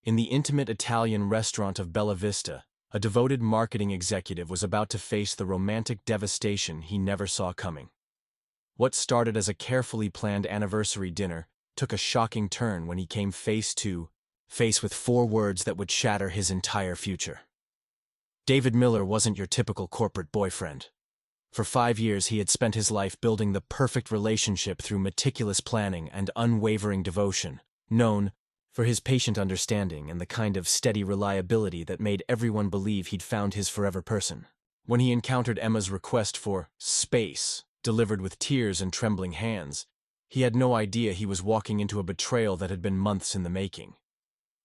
In the intimate Italian restaurant of Bella Vista, a devoted marketing executive was about to face the romantic devastation he never saw coming. What started as a carefully planned anniversary dinner took a shocking turn when he came face to face with four words that would shatter his entire future. David Miller wasn't your typical corporate boyfriend. For 5 years, he had spent his life building the perfect relationship through meticulous planning and unwavering devotion, known for his patient understanding and the kind of steady reliability that made everyone believe he'd found his forever person. When he encountered Emma's request for space, delivered with tears and trembling hands, he had no idea he was walking into a betrayal that had been months in the making.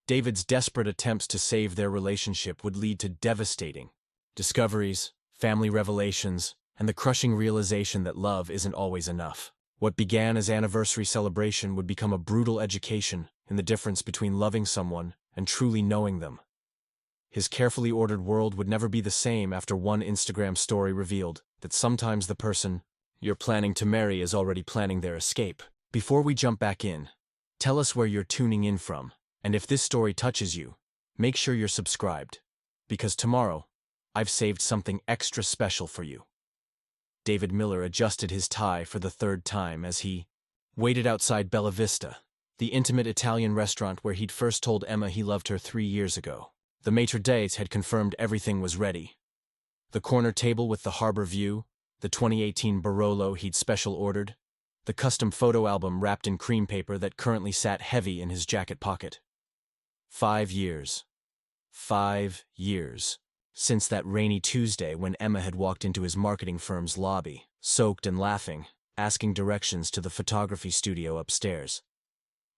David's desperate attempts to save their relationship would lead to devastating discoveries, family revelations, and the crushing realization that love isn't always enough. What began as anniversary celebration would become a brutal education in the difference between loving someone and truly knowing them. His carefully ordered world would never be the same after one Instagram story revealed that sometimes the person you're planning to marry is already planning their escape. Before we jump back in, tell us where you're tuning in from, and if this story touches you, make sure you're subscribed, because tomorrow, I've saved something extra special for you. David Miller adjusted his tie for the third time as he waited outside Bella Vista, the intimate Italian restaurant where he'd first told Emma he loved her 3 years ago. The maitre d' had confirmed everything was ready. The corner table with the harbor view, the 2018 Barolo he'd special ordered, the custom photo album wrapped in cream paper that currently sat heavy in his jacket pocket. 5 years. 5 years. Since that rainy Tuesday when Emma had walked into his marketing firm's lobby, soaked and laughing, asking directions to the photography studio upstairs.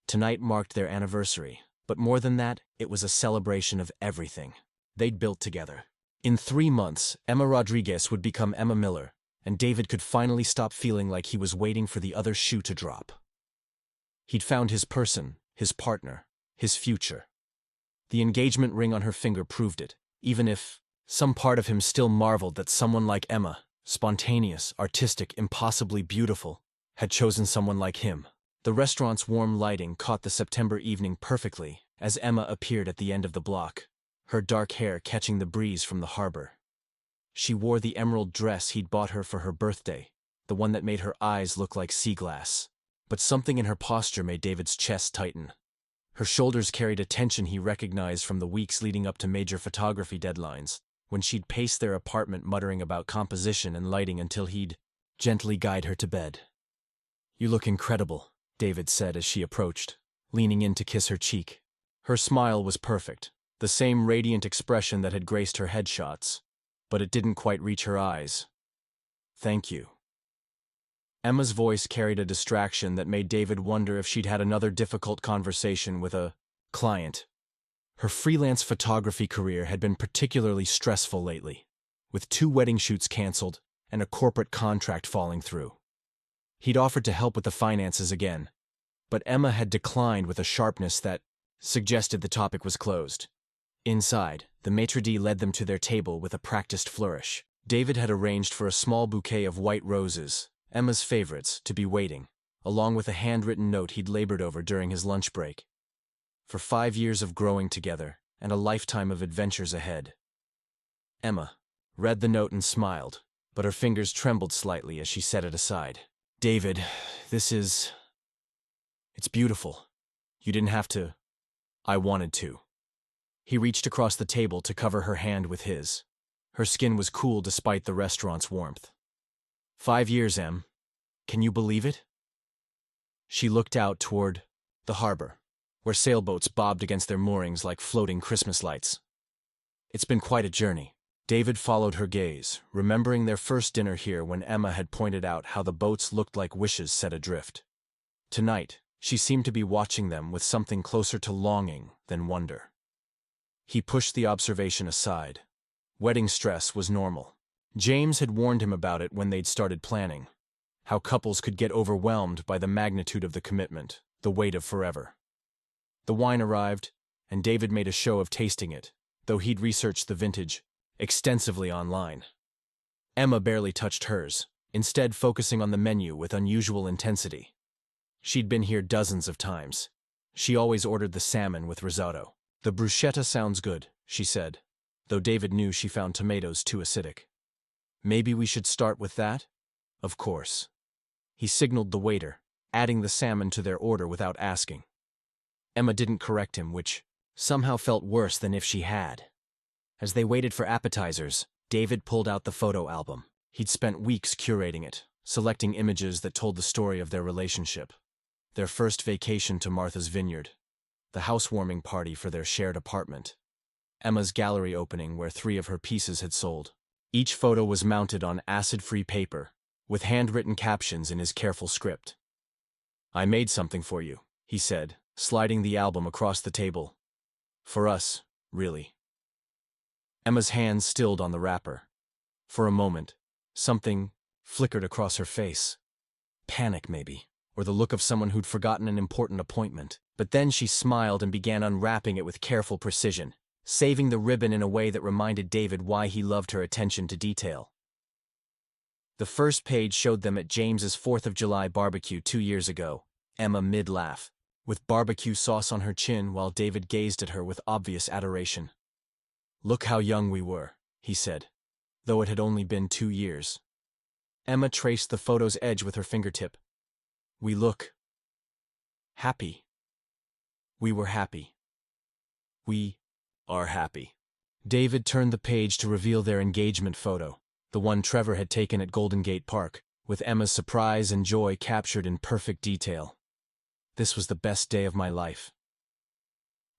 Tonight marked their anniversary, but more than that, it was a celebration of everything they'd built together. In 3 months, Emma Rodriguez would become Emma Miller, and David could finally stop feeling like he was waiting for the other shoe to drop. He'd found his person, his partner, his future. The engagement ring on her finger proved it, even if some part of him still marveled that someone like Emma, spontaneous, artistic, impossibly beautiful, had chosen someone like him. The restaurant's warm lighting caught the September evening perfectly as Emma appeared at the end of the block, her dark hair catching the breeze from the harbor. She wore the emerald dress he'd bought her for her birthday, the one that made her eyes look like sea glass. But something in her posture made David's chest tighten. Her shoulders carried a tension he recognized from the weeks leading up to major photography deadlines, when she'd pace their apartment muttering about composition and lighting until he'd gently guide her to bed. "You look incredible," David said as she approached, leaning in to kiss her cheek. Her smile was perfect, the same radiant expression that had graced her headshots, but it didn't quite reach her eyes. "Thank you." Emma's voice carried a distraction that made David wonder if she'd had another difficult conversation with a client. Her freelance photography career had been particularly stressful lately, with 2 wedding shoots canceled and a corporate contract falling through. He'd offered to help with the finances again, but Emma had declined with a sharpness that suggested the topic was closed. Inside, the maitre d' led them to their table with a practiced flourish. David had arranged for a small bouquet of white roses, Emma's favorites, to be waiting, along with a handwritten note he'd labored over during his lunch break. For 5 years of growing together, and a lifetime of adventures ahead. Emma read the note and smiled, but her fingers trembled slightly as she set it aside. "David, it's beautiful. You didn't have to. I wanted to." He reached across the table to cover her hand with his. Her skin was cool despite the restaurant's warmth. 5 years, Em. Can you believe it? She looked out toward the harbor, where sailboats bobbed against their moorings like floating Christmas lights. "It's been quite a journey." David followed her gaze, remembering their first dinner here when Emma had pointed out how the boats looked like wishes set adrift. Tonight, she seemed to be watching them with something closer to longing than wonder. He pushed the observation aside. Wedding stress was normal. James had warned him about it when they'd started planning, how couples could get overwhelmed by the magnitude of the commitment, the weight of forever. The wine arrived, and David made a show of tasting it, though he'd researched the vintage extensively online. Emma barely touched hers, instead focusing on the menu with unusual intensity. She'd been here dozens of times. She always ordered the salmon with risotto. The bruschetta sounds good, she said, though David knew she found tomatoes too acidic. Maybe we should start with that? Of course. He signaled the waiter, adding the salmon to their order without asking. Emma didn't correct him, which somehow felt worse than if she had. As they waited for appetizers, David pulled out the photo album. He'd spent weeks curating it, selecting images that told the story of their relationship. Their first vacation to Martha's Vineyard, the housewarming party for their shared apartment, Emma's gallery opening where 3 of her pieces had sold. Each photo was mounted on acid-free paper, with handwritten captions in his careful script. "I made something for you," he said, sliding the album across the table. "For us, really." Emma's hands stilled on the wrapper. For a moment, something flickered across her face. Panic, maybe, or the look of someone who'd forgotten an important appointment. But then she smiled and began unwrapping it with careful precision, saving the ribbon in a way that reminded David why he loved her attention to detail. The first page showed them at James's 4th of July barbecue 2 years ago, Emma mid-laugh, with barbecue sauce on her chin while David gazed at her with obvious adoration. "Look how young we were," he said, though it had only been 2 years. Emma traced the photo's edge with her fingertip. "We look happy. We were happy. We are happy." David turned the page to reveal their engagement photo, the one Trevor had taken at Golden Gate Park, with Emma's surprise and joy captured in perfect detail. "This was the best day of my life."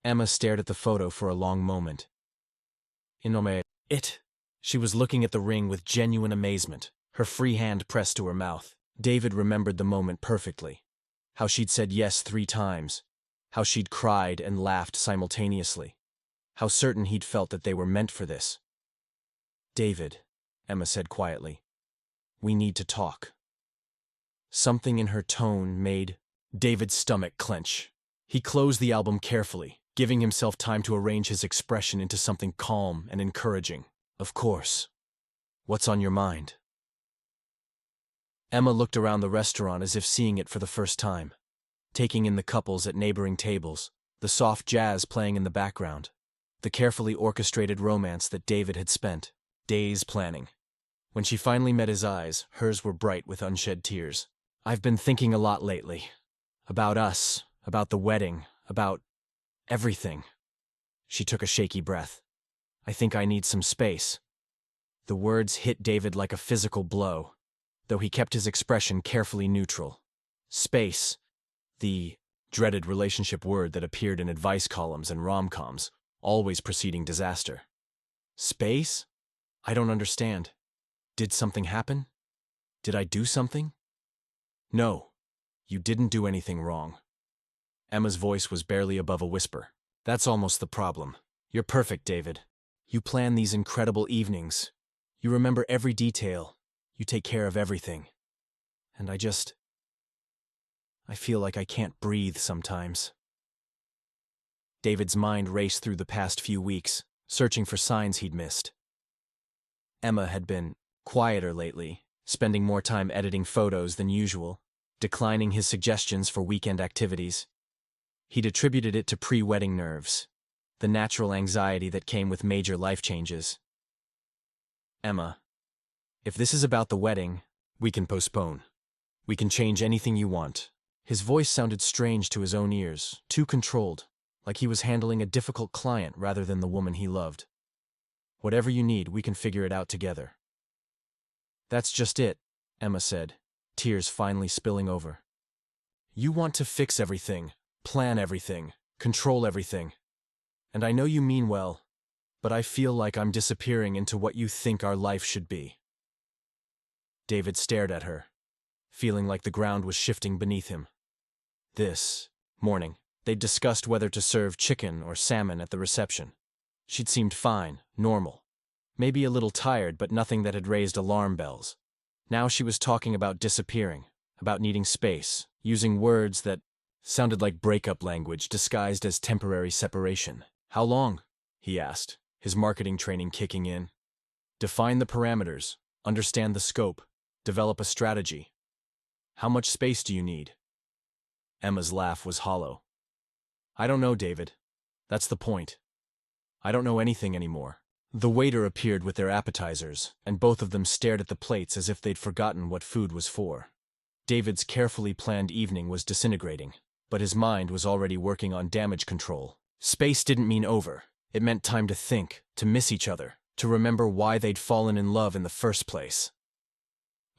Emma stared at the photo for a long moment. It. She was looking at the ring with genuine amazement, her free hand pressed to her mouth. David remembered the moment perfectly. How she'd said yes 3 times. How she'd cried and laughed simultaneously. How certain he'd felt that they were meant for this. "David," Emma said quietly, "we need to talk." Something in her tone made David's stomach clench. He closed the album carefully, giving himself time to arrange his expression into something calm and encouraging. "Of course. What's on your mind?" Emma looked around the restaurant as if seeing it for the first time, taking in the couples at neighboring tables, the soft jazz playing in the background, the carefully orchestrated romance that David had spent days planning. When she finally met his eyes, hers were bright with unshed tears. "I've been thinking a lot lately. About us, about the wedding, about everything." She took a shaky breath. "I think I need some space." The words hit David like a physical blow, though he kept his expression carefully neutral. Space, the dreaded relationship word that appeared in advice columns and rom-coms, always preceding disaster. "Space? I don't understand. Did something happen? Did I do something?" "No, you didn't do anything wrong." Emma's voice was barely above a whisper. "That's almost the problem. You're perfect, David. You plan these incredible evenings. You remember every detail. You take care of everything. And I feel like I can't breathe sometimes." David's mind raced through the past few weeks, searching for signs he'd missed. Emma had been quieter lately, spending more time editing photos than usual, declining his suggestions for weekend activities. He'd attributed it to pre-wedding nerves, the natural anxiety that came with major life changes. "Emma, if this is about the wedding, we can postpone. We can change anything you want." His voice sounded strange to his own ears, too controlled, like he was handling a difficult client rather than the woman he loved. "Whatever you need, we can figure it out together." "That's just it," Emma said, tears finally spilling over. "You want to fix everything, plan everything, control everything. And I know you mean well, but I feel like I'm disappearing into what you think our life should be." David stared at her, feeling like the ground was shifting beneath him. This morning, they'd discussed whether to serve chicken or salmon at the reception. She'd seemed fine, normal. Maybe a little tired, but nothing that had raised alarm bells. Now she was talking about disappearing, about needing space, using words that sounded like breakup language disguised as temporary separation. "How long?" he asked, his marketing training kicking in. "Define the parameters, understand the scope, develop a strategy. How much space do you need?" Emma's laugh was hollow. "I don't know, David. That's the point. I don't know anything anymore. The waiter appeared with their appetizers, and both of them stared at the plates as if they'd forgotten what food was for. David's carefully planned evening was disintegrating, but his mind was already working on damage control. Space didn't mean over. It meant time to think, to miss each other, to remember why they'd fallen in love in the first place.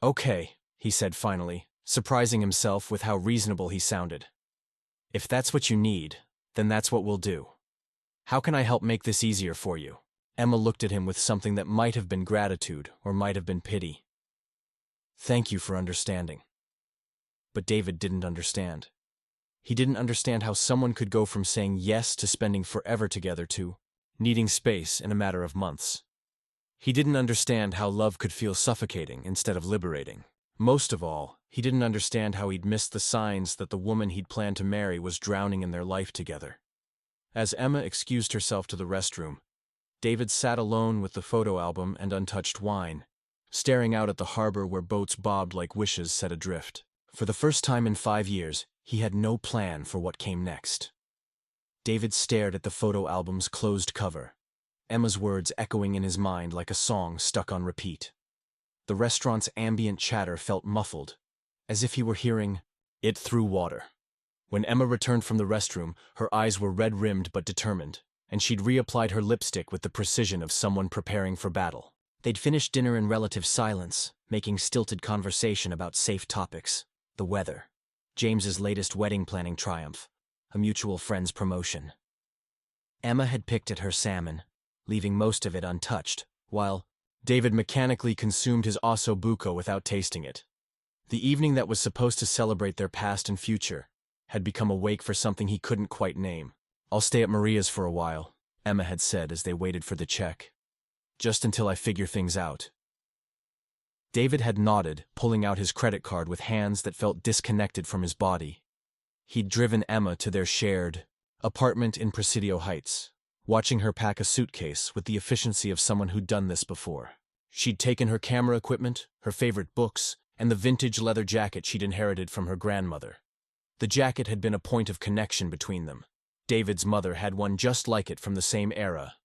"Okay," he said finally, surprising himself with how reasonable he sounded. "If that's what you need, then that's what we'll do. How can I help make this easier for you?" Emma looked at him with something that might have been gratitude or might have been pity. "Thank you for understanding." But David didn't understand. He didn't understand how someone could go from saying yes to spending forever together to needing space in a matter of months. He didn't understand how love could feel suffocating instead of liberating. Most of all, he didn't understand how he'd missed the signs that the woman he'd planned to marry was drowning in their life together. As Emma excused herself to the restroom, David sat alone with the photo album and untouched wine, staring out at the harbor where boats bobbed like wishes set adrift. For the first time in 5 years, he had no plan for what came next. David stared at the photo album's closed cover, Emma's words echoing in his mind like a song stuck on repeat. The restaurant's ambient chatter felt muffled, as if he were hearing it through water. When Emma returned from the restroom, her eyes were red-rimmed but determined, and she'd reapplied her lipstick with the precision of someone preparing for battle. They'd finished dinner in relative silence, making stilted conversation about safe topics: the weather, James's latest wedding planning triumph, a mutual friend's promotion. Emma had picked at her salmon, leaving most of it untouched, while David mechanically consumed his osso buco without tasting it. The evening that was supposed to celebrate their past and future had become a wake for something he couldn't quite name. "I'll stay at Maria's for a while," Emma had said as they waited for the check. "Just until I figure things out." David had nodded, pulling out his credit card with hands that felt disconnected from his body. He'd driven Emma to their shared apartment in Presidio Heights, watching her pack a suitcase with the efficiency of someone who'd done this before. She'd taken her camera equipment, her favorite books, and the vintage leather jacket she'd inherited from her grandmother. The jacket had been a point of connection between them. David's mother had one just like it from the same era.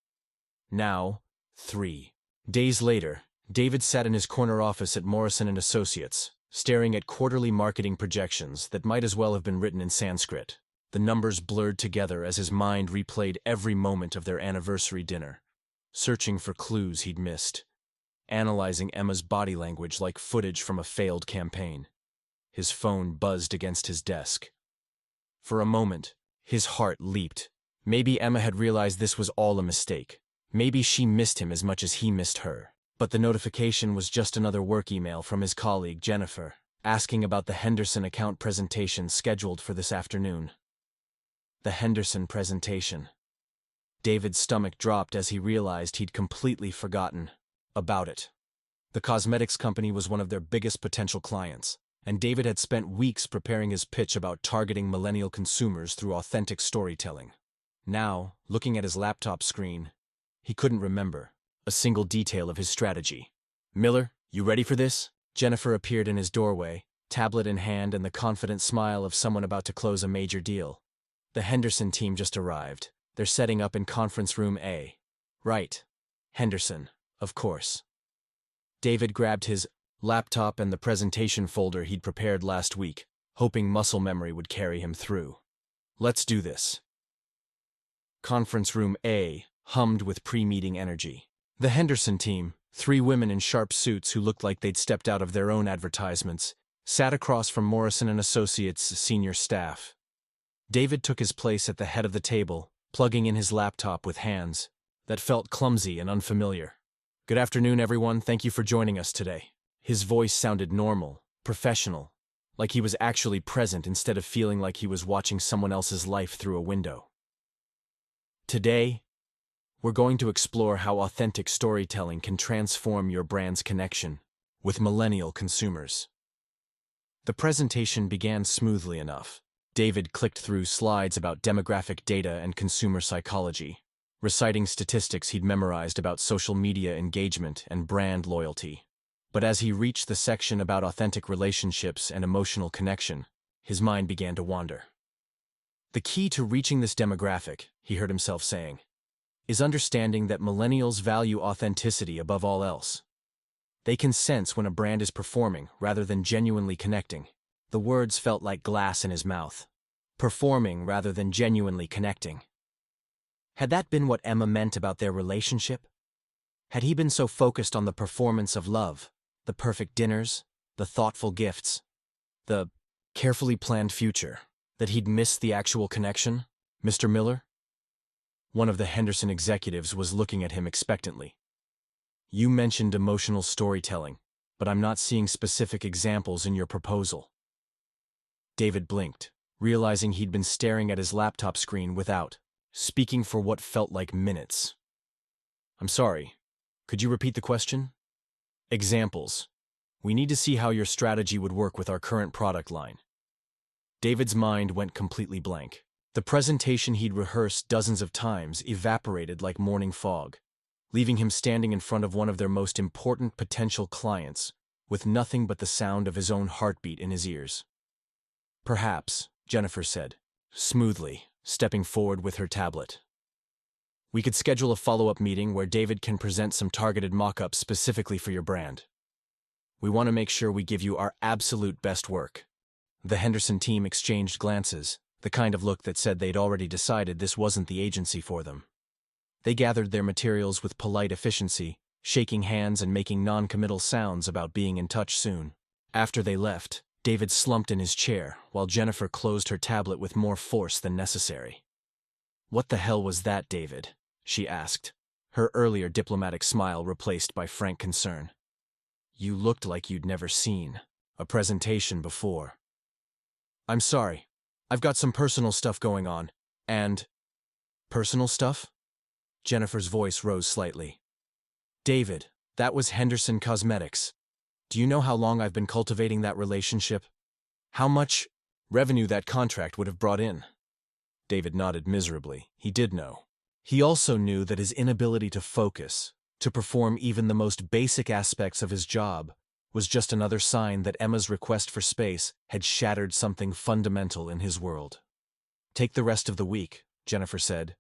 Now, 3 days later, David sat in his corner office at Morrison & Associates, staring at quarterly marketing projections that might as well have been written in Sanskrit. The numbers blurred together as his mind replayed every moment of their anniversary dinner, searching for clues he'd missed, analyzing Emma's body language like footage from a failed campaign. His phone buzzed against his desk. For a moment, his heart leaped. Maybe Emma had realized this was all a mistake. Maybe she missed him as much as he missed her. But the notification was just another work email from his colleague, Jennifer, asking about the Henderson account presentation scheduled for this afternoon. The Henderson presentation. David's stomach dropped as he realized he'd completely forgotten about it. The cosmetics company was one of their biggest potential clients, and David had spent weeks preparing his pitch about targeting millennial consumers through authentic storytelling. Now, looking at his laptop screen, he couldn't remember a single detail of his strategy. "Miller, you ready for this?" Jennifer appeared in his doorway, tablet in hand and the confident smile of someone about to close a major deal. "The Henderson team just arrived. They're setting up in conference room A." "Right. Henderson, of course." David grabbed his laptop and the presentation folder he'd prepared last week, hoping muscle memory would carry him through. "Let's do this." Conference room A hummed with pre-meeting energy. The Henderson team, 3 women in sharp suits who looked like they'd stepped out of their own advertisements, sat across from Morrison & Associates' senior staff. David took his place at the head of the table, plugging in his laptop with hands that felt clumsy and unfamiliar. "Good afternoon, everyone. Thank you for joining us today." His voice sounded normal, professional, like he was actually present instead of feeling like he was watching someone else's life through a window. "Today, we're going to explore how authentic storytelling can transform your brand's connection with millennial consumers." The presentation began smoothly enough. David clicked through slides about demographic data and consumer psychology, reciting statistics he'd memorized about social media engagement and brand loyalty. But as he reached the section about authentic relationships and emotional connection, his mind began to wander. The key to reaching this demographic, he heard himself saying, is understanding that millennials value authenticity above all else. They can sense when a brand is performing rather than genuinely connecting. The words felt like glass in his mouth. Performing rather than genuinely connecting. Had that been what Emma meant about their relationship? Had he been so focused on the performance of love, the perfect dinners, the thoughtful gifts, the carefully planned future, that he'd missed the actual connection, Mr. Miller? One of the Henderson executives was looking at him expectantly. You mentioned emotional storytelling, but I'm not seeing specific examples in your proposal. David blinked, realizing he'd been staring at his laptop screen without speaking for what felt like minutes. I'm sorry, could you repeat the question? Examples. We need to see how your strategy would work with our current product line. David's mind went completely blank. The presentation he'd rehearsed dozens of times evaporated like morning fog, leaving him standing in front of one of their most important potential clients, with nothing but the sound of his own heartbeat in his ears. Perhaps, Jennifer said, smoothly, stepping forward with her tablet. We could schedule a follow-up meeting where David can present some targeted mock-ups specifically for your brand. We want to make sure we give you our absolute best work. The Henderson team exchanged glances, the kind of look that said they'd already decided this wasn't the agency for them. They gathered their materials with polite efficiency, shaking hands and making non-committal sounds about being in touch soon. After they left, David slumped in his chair while Jennifer closed her tablet with more force than necessary. What the hell was that, David? She asked, her earlier diplomatic smile replaced by frank concern. You looked like you'd never seen a presentation before. I'm sorry. I've got some personal stuff going on. And… Personal stuff? Jennifer's voice rose slightly. David, that was Henderson Cosmetics. Do you know how long I've been cultivating that relationship? How much revenue that contract would have brought in? David nodded miserably. He did know. He also knew that his inability to focus, to perform even the most basic aspects of his job, was just another sign that Emma's request for space had shattered something fundamental in his world. Take the rest of the week, Jennifer said,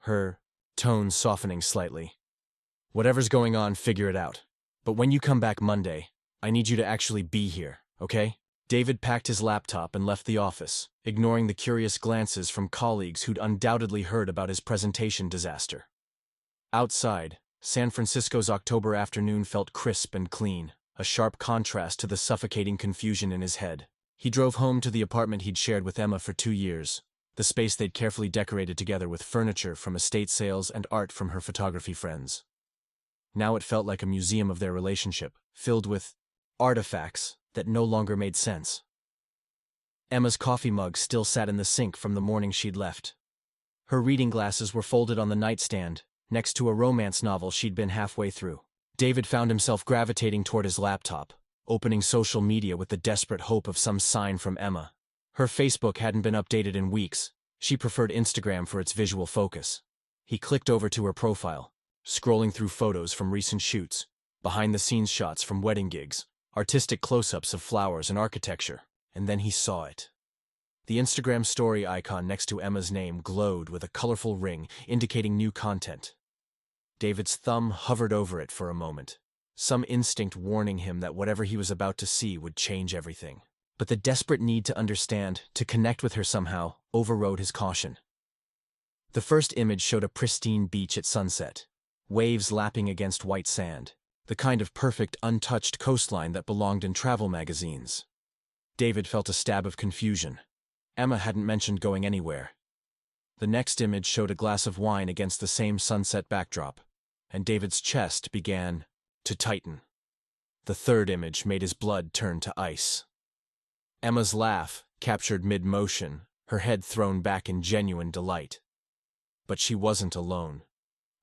her tone softening slightly. Whatever's going on, figure it out. But when you come back Monday, I need you to actually be here, okay? David packed his laptop and left the office, ignoring the curious glances from colleagues who'd undoubtedly heard about his presentation disaster. Outside, San Francisco's October afternoon felt crisp and clean, a sharp contrast to the suffocating confusion in his head. He drove home to the apartment he'd shared with Emma for 2 years, the space they'd carefully decorated together with furniture from estate sales and art from her photography friends. Now it felt like a museum of their relationship, filled with artifacts that no longer made sense. Emma's coffee mug still sat in the sink from the morning she'd left. Her reading glasses were folded on the nightstand, next to a romance novel she'd been halfway through. David found himself gravitating toward his laptop, opening social media with the desperate hope of some sign from Emma. Her Facebook hadn't been updated in weeks. She preferred Instagram for its visual focus. He clicked over to her profile, scrolling through photos from recent shoots, behind-the-scenes shots from wedding gigs, artistic close-ups of flowers and architecture, and then he saw it. The Instagram story icon next to Emma's name glowed with a colorful ring indicating new content. David's thumb hovered over it for a moment, some instinct warning him that whatever he was about to see would change everything. But the desperate need to understand, to connect with her somehow, overrode his caution. The first image showed a pristine beach at sunset, waves lapping against white sand, the kind of perfect, untouched coastline that belonged in travel magazines. David felt a stab of confusion. Emma hadn't mentioned going anywhere. The next image showed a glass of wine against the same sunset backdrop, and David's chest began to tighten. The third image made his blood turn to ice. Emma's laugh, captured mid-motion, her head thrown back in genuine delight. But she wasn't alone.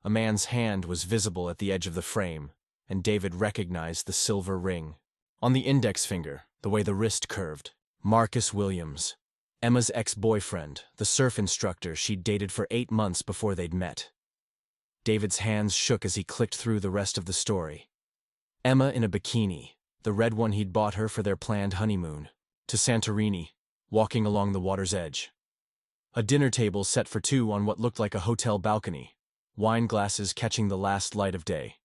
A man's hand was visible at the edge of the frame, and David recognized the silver ring. On the index finger, the way the wrist curved, Marcus Williams, Emma's ex-boyfriend, the surf instructor she'd dated for 8 months before they'd met. David's hands shook as he clicked through the rest of the story. Emma in a bikini, the red one he'd bought her for their planned honeymoon, to Santorini, walking along the water's edge. A dinner table set for two on what looked like a hotel balcony, wine glasses catching the last light of day.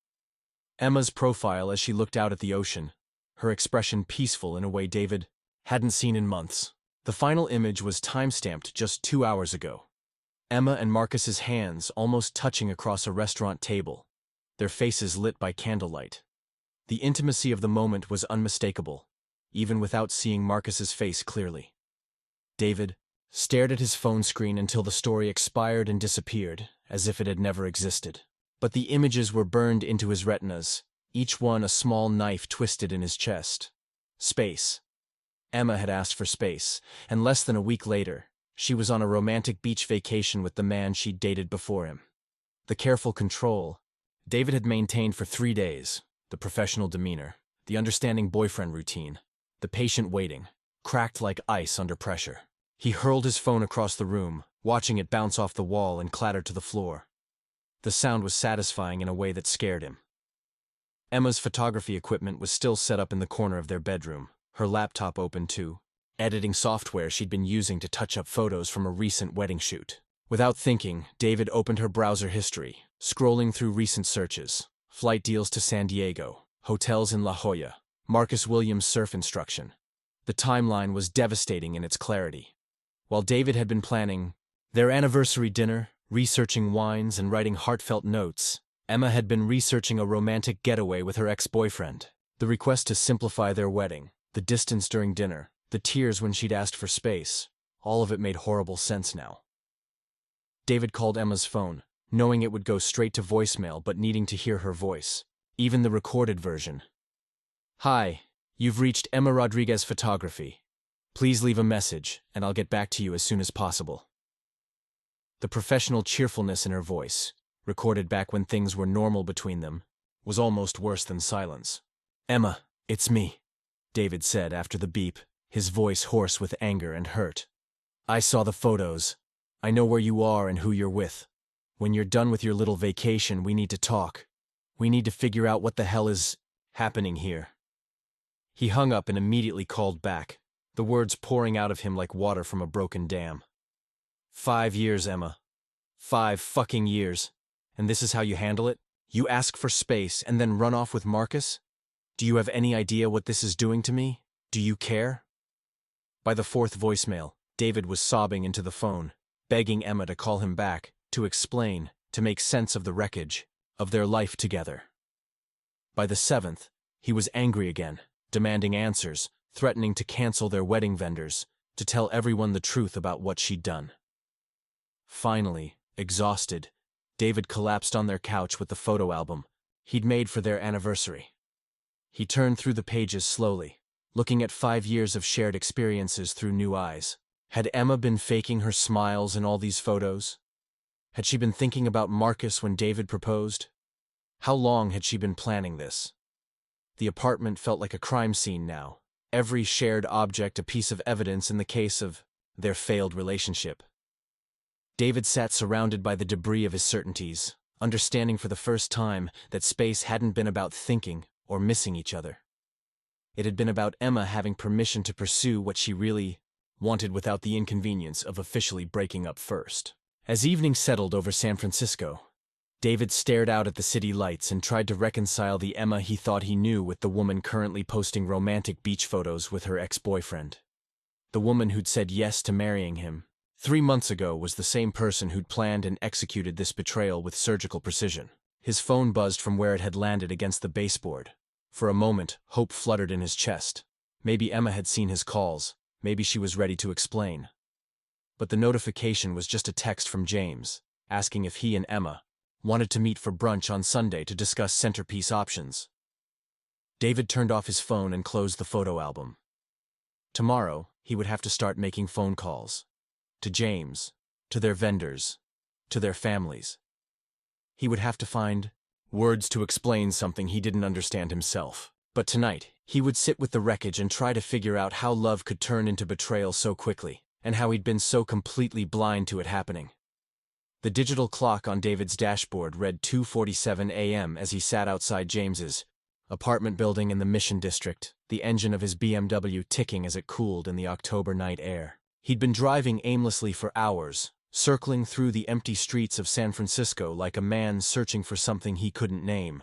Emma's profile as she looked out at the ocean, her expression peaceful in a way David hadn't seen in months. The final image was time-stamped just 2 hours ago. Emma and Marcus's hands almost touching across a restaurant table, their faces lit by candlelight. The intimacy of the moment was unmistakable, even without seeing Marcus's face clearly. David stared at his phone screen until the story expired and disappeared, as if it had never existed. But the images were burned into his retinas, each one a small knife twisted in his chest. Space. Emma had asked for space, and less than a week later, she was on a romantic beach vacation with the man she'd dated before him. The careful control David had maintained for 3 days, the professional demeanor, the understanding boyfriend routine, the patient waiting, cracked like ice under pressure. He hurled his phone across the room, watching it bounce off the wall and clatter to the floor. The sound was satisfying in a way that scared him. Emma's photography equipment was still set up in the corner of their bedroom, her laptop open too, editing software she'd been using to touch up photos from a recent wedding shoot. Without thinking, David opened her browser history, scrolling through recent searches, flight deals to San Diego, hotels in La Jolla, Marcus Williams surf instruction. The timeline was devastating in its clarity. While David had been planning their anniversary dinner, researching wines and writing heartfelt notes, Emma had been researching a romantic getaway with her ex-boyfriend. The request to simplify their wedding, the distance during dinner, the tears when she'd asked for space, all of it made horrible sense now. David called Emma's phone, knowing it would go straight to voicemail but needing to hear her voice, even the recorded version. "Hi, you've reached Emma Rodriguez Photography. Please leave a message, and I'll get back to you as soon as possible." The professional cheerfulness in her voice, recorded back when things were normal between them, was almost worse than silence. "Emma, it's me," David said after the beep, his voice hoarse with anger and hurt. "I saw the photos. I know where you are and who you're with. When you're done with your little vacation, we need to talk. We need to figure out what the hell is happening here." He hung up and immediately called back, the words pouring out of him like water from a broken dam. 5 years, Emma. 5 fucking years. And this is how you handle it? You ask for space and then run off with Marcus? Do you have any idea what this is doing to me? Do you care? By the 4th voicemail, David was sobbing into the phone, begging Emma to call him back, to explain, to make sense of the wreckage, of their life together. By the 7th, he was angry again, demanding answers, threatening to cancel their wedding vendors, to tell everyone the truth about what she'd done. Finally, exhausted, David collapsed on their couch with the photo album he'd made for their anniversary. He turned through the pages slowly, looking at 5 years of shared experiences through new eyes. Had Emma been faking her smiles in all these photos? Had she been thinking about Marcus when David proposed? How long had she been planning this? The apartment felt like a crime scene now, every shared object a piece of evidence in the case of their failed relationship. David sat surrounded by the debris of his certainties, understanding for the first time that space hadn't been about thinking or missing each other. It had been about Emma having permission to pursue what she really wanted without the inconvenience of officially breaking up first. As evening settled over San Francisco, David stared out at the city lights and tried to reconcile the Emma he thought he knew with the woman currently posting romantic beach photos with her ex-boyfriend. The woman who'd said yes to marrying him 3 months ago was the same person who'd planned and executed this betrayal with surgical precision. His phone buzzed from where it had landed against the baseboard. For a moment, hope fluttered in his chest. Maybe Emma had seen his calls. Maybe she was ready to explain. But the notification was just a text from James, asking if he and Emma wanted to meet for brunch on Sunday to discuss centerpiece options. David turned off his phone and closed the photo album. Tomorrow, he would have to start making phone calls. To James, to their vendors, to their families. He would have to find words to explain something he didn't understand himself. But tonight, he would sit with the wreckage and try to figure out how love could turn into betrayal so quickly, and how he'd been so completely blind to it happening. The digital clock on David's dashboard read 2:47 a.m. as he sat outside James's apartment building in the Mission District, the engine of his BMW ticking as it cooled in the October night air. He'd been driving aimlessly for hours, circling through the empty streets of San Francisco like a man searching for something he couldn't name.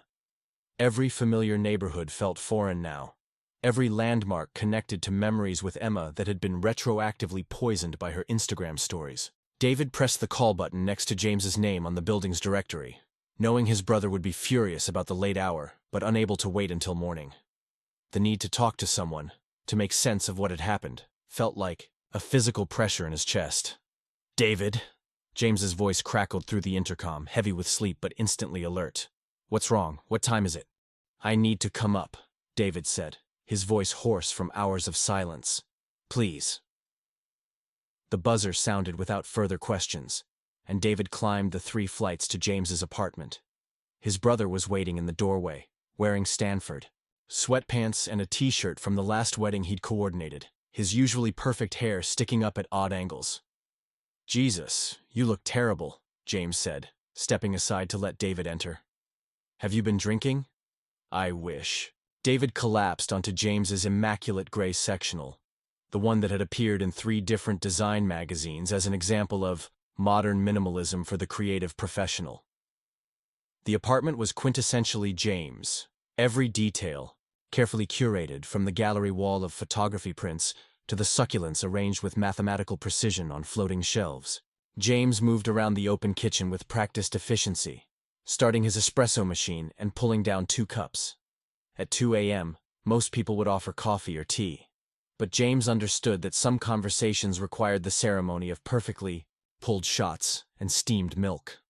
Every familiar neighborhood felt foreign now. Every landmark connected to memories with Emma that had been retroactively poisoned by her Instagram stories. David pressed the call button next to James's name on the building's directory, knowing his brother would be furious about the late hour, but unable to wait until morning. The need to talk to someone, to make sense of what had happened, felt like a physical pressure in his chest. "David?" James's voice crackled through the intercom, heavy with sleep but instantly alert. "What's wrong? What time is it?" "I need to come up," David said, his voice hoarse from hours of silence. "Please." The buzzer sounded without further questions, and David climbed the 3 flights to James's apartment. His brother was waiting in the doorway, wearing Stanford sweatpants and a t-shirt from the last wedding he'd coordinated, his usually perfect hair sticking up at odd angles. "Jesus, you look terrible," James said, stepping aside to let David enter. "Have you been drinking?" "I wish." David collapsed onto James's immaculate gray sectional, the one that had appeared in 3 different design magazines as an example of modern minimalism for the creative professional. The apartment was quintessentially James. Every detail, carefully curated from the gallery wall of photography prints to the succulents arranged with mathematical precision on floating shelves. James moved around the open kitchen with practiced efficiency, starting his espresso machine and pulling down 2 cups. At 2 a.m., most people would offer coffee or tea, but James understood that some conversations required the ceremony of perfectly pulled shots and steamed milk.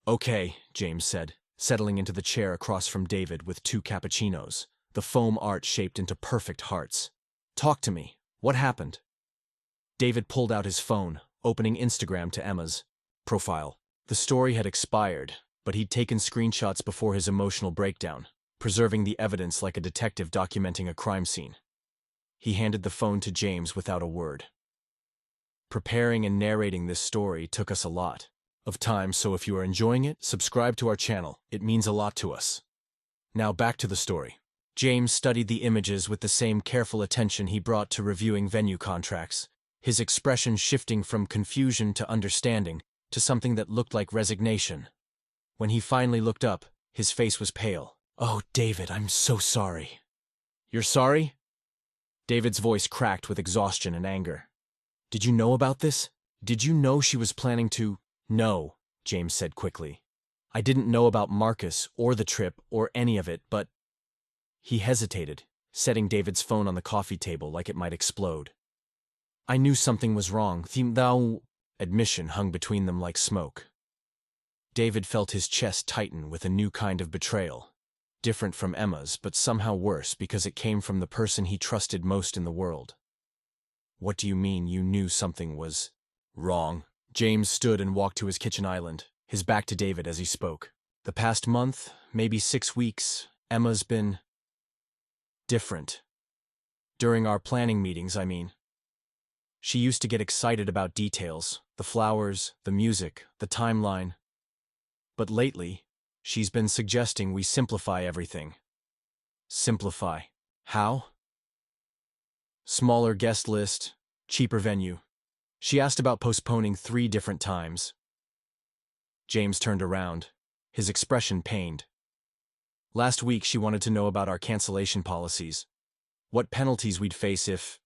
"Okay," James said, settling into the chair across from David with 2 cappuccinos, the foam art shaped into perfect hearts. "Talk to me. What happened?" David pulled out his phone, opening Instagram to Emma's profile. The story had expired, but he'd taken screenshots before his emotional breakdown, preserving the evidence like a detective documenting a crime scene. He handed the phone to James without a word. Preparing and narrating this story took us a lot of time, so if you are enjoying it, subscribe to our channel. It means a lot to us. Now back to the story. James studied the images with the same careful attention he brought to reviewing venue contracts, his expression shifting from confusion to understanding, to something that looked like resignation. When he finally looked up, his face was pale. "Oh, David, I'm so sorry." "You're sorry?" David's voice cracked with exhaustion and anger. "Did you know about this? Did you know she was planning to—" "No," James said quickly. "I didn't know about Marcus or the trip or any of it, but—" He hesitated, setting David's phone on the coffee table like it might explode. "I knew something was wrong. Thou—" Admission hung between them like smoke. David felt his chest tighten with a new kind of betrayal, different from Emma's, but somehow worse because it came from the person he trusted most in the world. "What do you mean you knew something was wrong?" James stood and walked to his kitchen island, his back to David as he spoke. "The past month, maybe 6 weeks, Emma's been different. During our planning meetings, I mean. She used to get excited about details, the flowers, the music, the timeline. But lately, she's been suggesting we simplify everything." "Simplify? How?" "Smaller guest list, cheaper venue. She asked about postponing 3 different times." James turned around, his expression pained. "Last week she wanted to know about our cancellation policies. What penalties we'd face if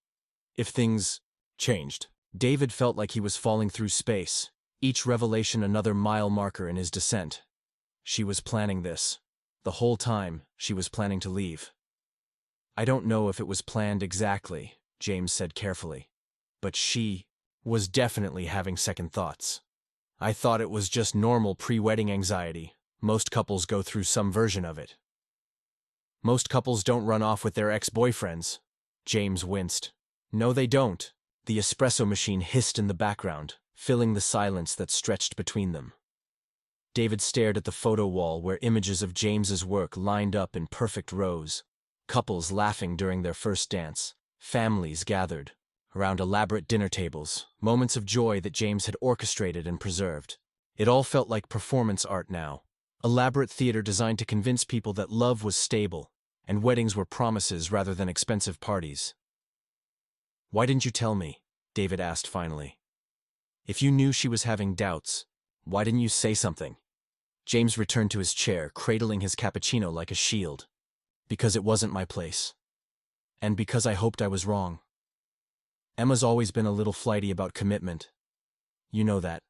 things changed." David felt like he was falling through space, each revelation another mile marker in his descent. She was planning this. The whole time, she was planning to leave. "I don't know if it was planned exactly," James said carefully, "but she was definitely having second thoughts. I thought it was just normal pre-wedding anxiety. Most couples go through some version of it." "Most couples don't run off with their ex-boyfriends." James winced. "No, they don't." The espresso machine hissed in the background, filling the silence that stretched between them. David stared at the photo wall where images of James's work lined up in perfect rows. Couples laughing during their first dance, families gathered around elaborate dinner tables, moments of joy that James had orchestrated and preserved. It all felt like performance art now, elaborate theater designed to convince people that love was stable, and weddings were promises rather than expensive parties. "Why didn't you tell me?" David asked finally. If you knew she was having doubts, why didn't you say something? James returned to his chair, cradling his cappuccino like a shield. Because it wasn't my place. And because I hoped I was wrong. Emma's always been a little flighty about commitment. You know that.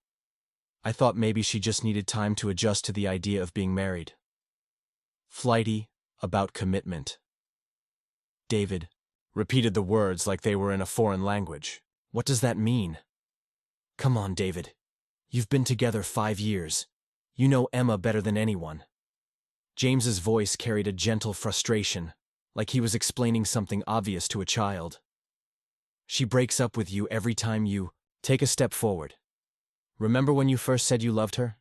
I thought maybe she just needed time to adjust to the idea of being married. Flighty about commitment. David repeated the words like they were in a foreign language. What does that mean? Come on, David. You've been together 5 years. You know Emma better than anyone. James's voice carried a gentle frustration, like he was explaining something obvious to a child. She breaks up with you every time you take a step forward. Remember when you first said you loved her?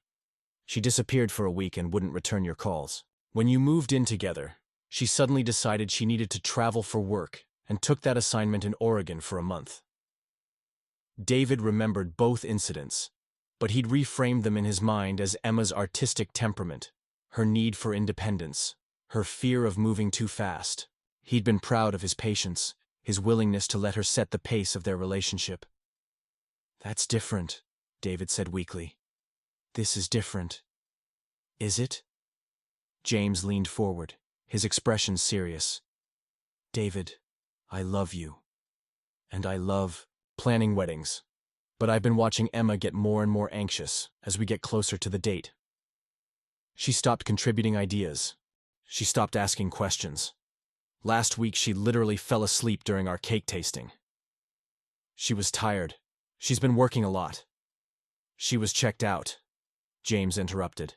She disappeared for a week and wouldn't return your calls. When you moved in together, she suddenly decided she needed to travel for work and took that assignment in Oregon for a month. David remembered both incidents, but he'd reframed them in his mind as Emma's artistic temperament, her need for independence, her fear of moving too fast. He'd been proud of his patience, his willingness to let her set the pace of their relationship. That's different, David said weakly. This is different. Is it? James leaned forward, his expression serious. David, I love you. And I love planning weddings. But I've been watching Emma get more and more anxious as we get closer to the date. She stopped contributing ideas. She stopped asking questions. Last week she literally fell asleep during our cake tasting. She was tired. She's been working a lot. She was checked out, James interrupted.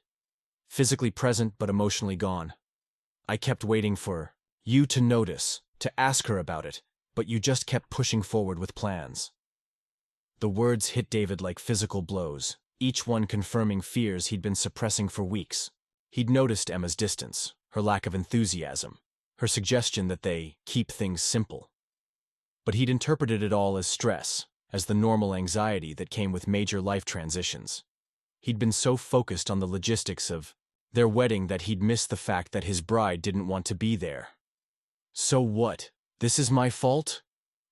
Physically present but emotionally gone. I kept waiting for you to notice, to ask her about it, but you just kept pushing forward with plans. The words hit David like physical blows, each one confirming fears he'd been suppressing for weeks. He'd noticed Emma's distance, her lack of enthusiasm, her suggestion that they keep things simple. But he'd interpreted it all as stress, as the normal anxiety that came with major life transitions. He'd been so focused on the logistics of their wedding that he'd missed the fact that his bride didn't want to be there. So what? This is my fault?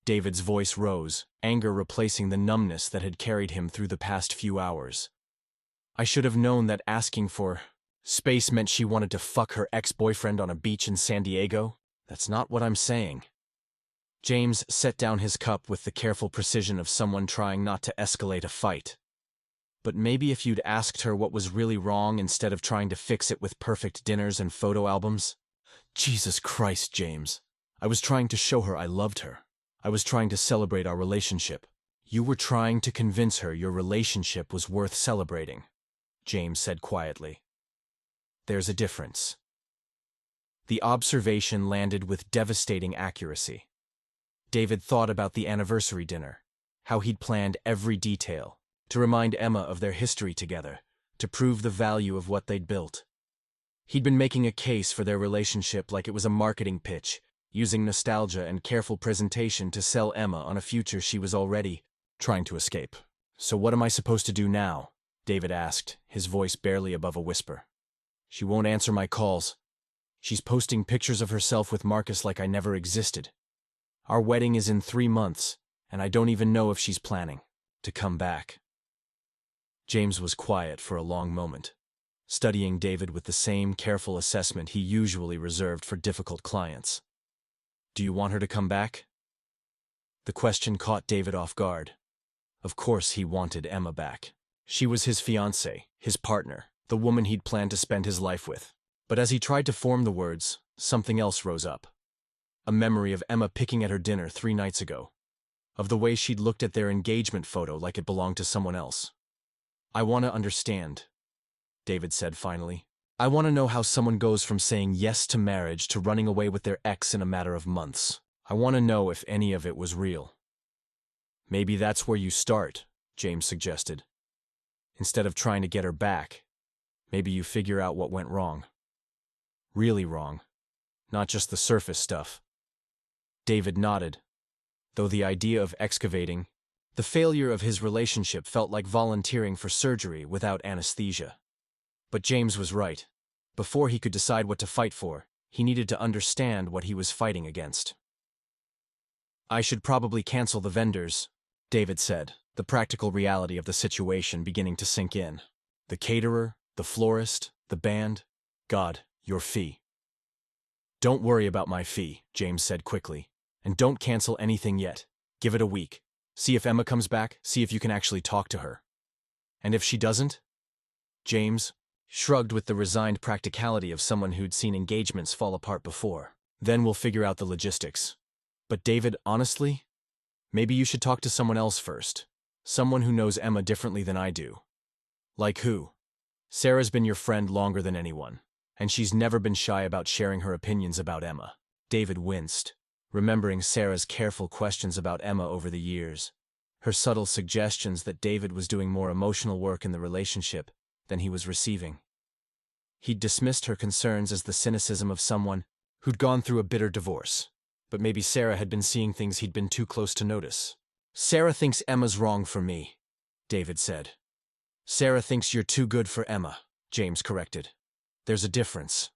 David's voice rose, anger replacing the numbness that had carried him through the past few hours. I should have known that asking for space meant she wanted to fuck her ex-boyfriend on a beach in San Diego. That's not what I'm saying. James set down his cup with the careful precision of someone trying not to escalate a fight. But maybe if you'd asked her what was really wrong instead of trying to fix it with perfect dinners and photo albums? Jesus Christ, James. I was trying to show her I loved her. I was trying to celebrate our relationship. You were trying to convince her your relationship was worth celebrating, James said quietly. There's a difference. The observation landed with devastating accuracy. David thought about the anniversary dinner, how he'd planned every detail, to remind Emma of their history together, to prove the value of what they'd built. He'd been making a case for their relationship like it was a marketing pitch, using nostalgia and careful presentation to sell Emma on a future she was already trying to escape. So what am I supposed to do now? David asked, his voice barely above a whisper. She won't answer my calls. She's posting pictures of herself with Marcus like I never existed. Our wedding is in 3 months, and I don't even know if she's planning to come back. James was quiet for a long moment, studying David with the same careful assessment he usually reserved for difficult clients. Do you want her to come back? The question caught David off guard. Of course he wanted Emma back. She was his fiancée, his partner, the woman he'd planned to spend his life with. But as he tried to form the words, something else rose up. A memory of Emma picking at her dinner 3 nights ago. Of the way she'd looked at their engagement photo like it belonged to someone else. I want to understand, David said finally. I want to know how someone goes from saying yes to marriage to running away with their ex in a matter of months. I want to know if any of it was real. Maybe that's where you start, James suggested. Instead of trying to get her back, maybe you figure out what went wrong. Really wrong. Not just the surface stuff. David nodded, though the idea of excavating the failure of his relationship felt like volunteering for surgery without anesthesia. But James was right. Before he could decide what to fight for, he needed to understand what he was fighting against. I should probably cancel the vendors, David said, the practical reality of the situation beginning to sink in. The caterer, the florist, the band. God, your fee. Don't worry about my fee, James said quickly. And don't cancel anything yet. Give it a week. See if Emma comes back, see if you can actually talk to her. And if she doesn't? James shrugged with the resigned practicality of someone who'd seen engagements fall apart before. Then we'll figure out the logistics. But David, honestly, maybe you should talk to someone else first. Someone who knows Emma differently than I do. Like who? Sarah's been your friend longer than anyone, and she's never been shy about sharing her opinions about Emma. David winced, remembering Sarah's careful questions about Emma over the years. Her subtle suggestions that David was doing more emotional work in the relationship than he was receiving. He'd dismissed her concerns as the cynicism of someone who'd gone through a bitter divorce. But maybe Sarah had been seeing things he'd been too close to notice. Sarah thinks Emma's wrong for me, David said. Sarah thinks you're too good for Emma, James corrected. There's a difference.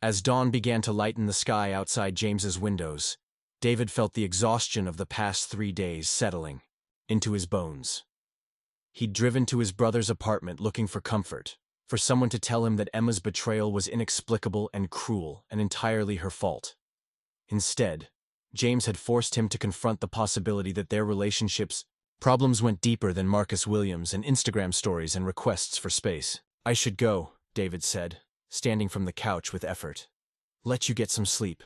As dawn began to lighten the sky outside James's windows, David felt the exhaustion of the past 3 days settling into his bones. He'd driven to his brother's apartment looking for comfort, for someone to tell him that Emma's betrayal was inexplicable and cruel and entirely her fault. Instead, James had forced him to confront the possibility that their relationship's problems went deeper than Marcus Williams and Instagram stories and requests for space. I should go, David said, standing from the couch with effort. Let you get some sleep.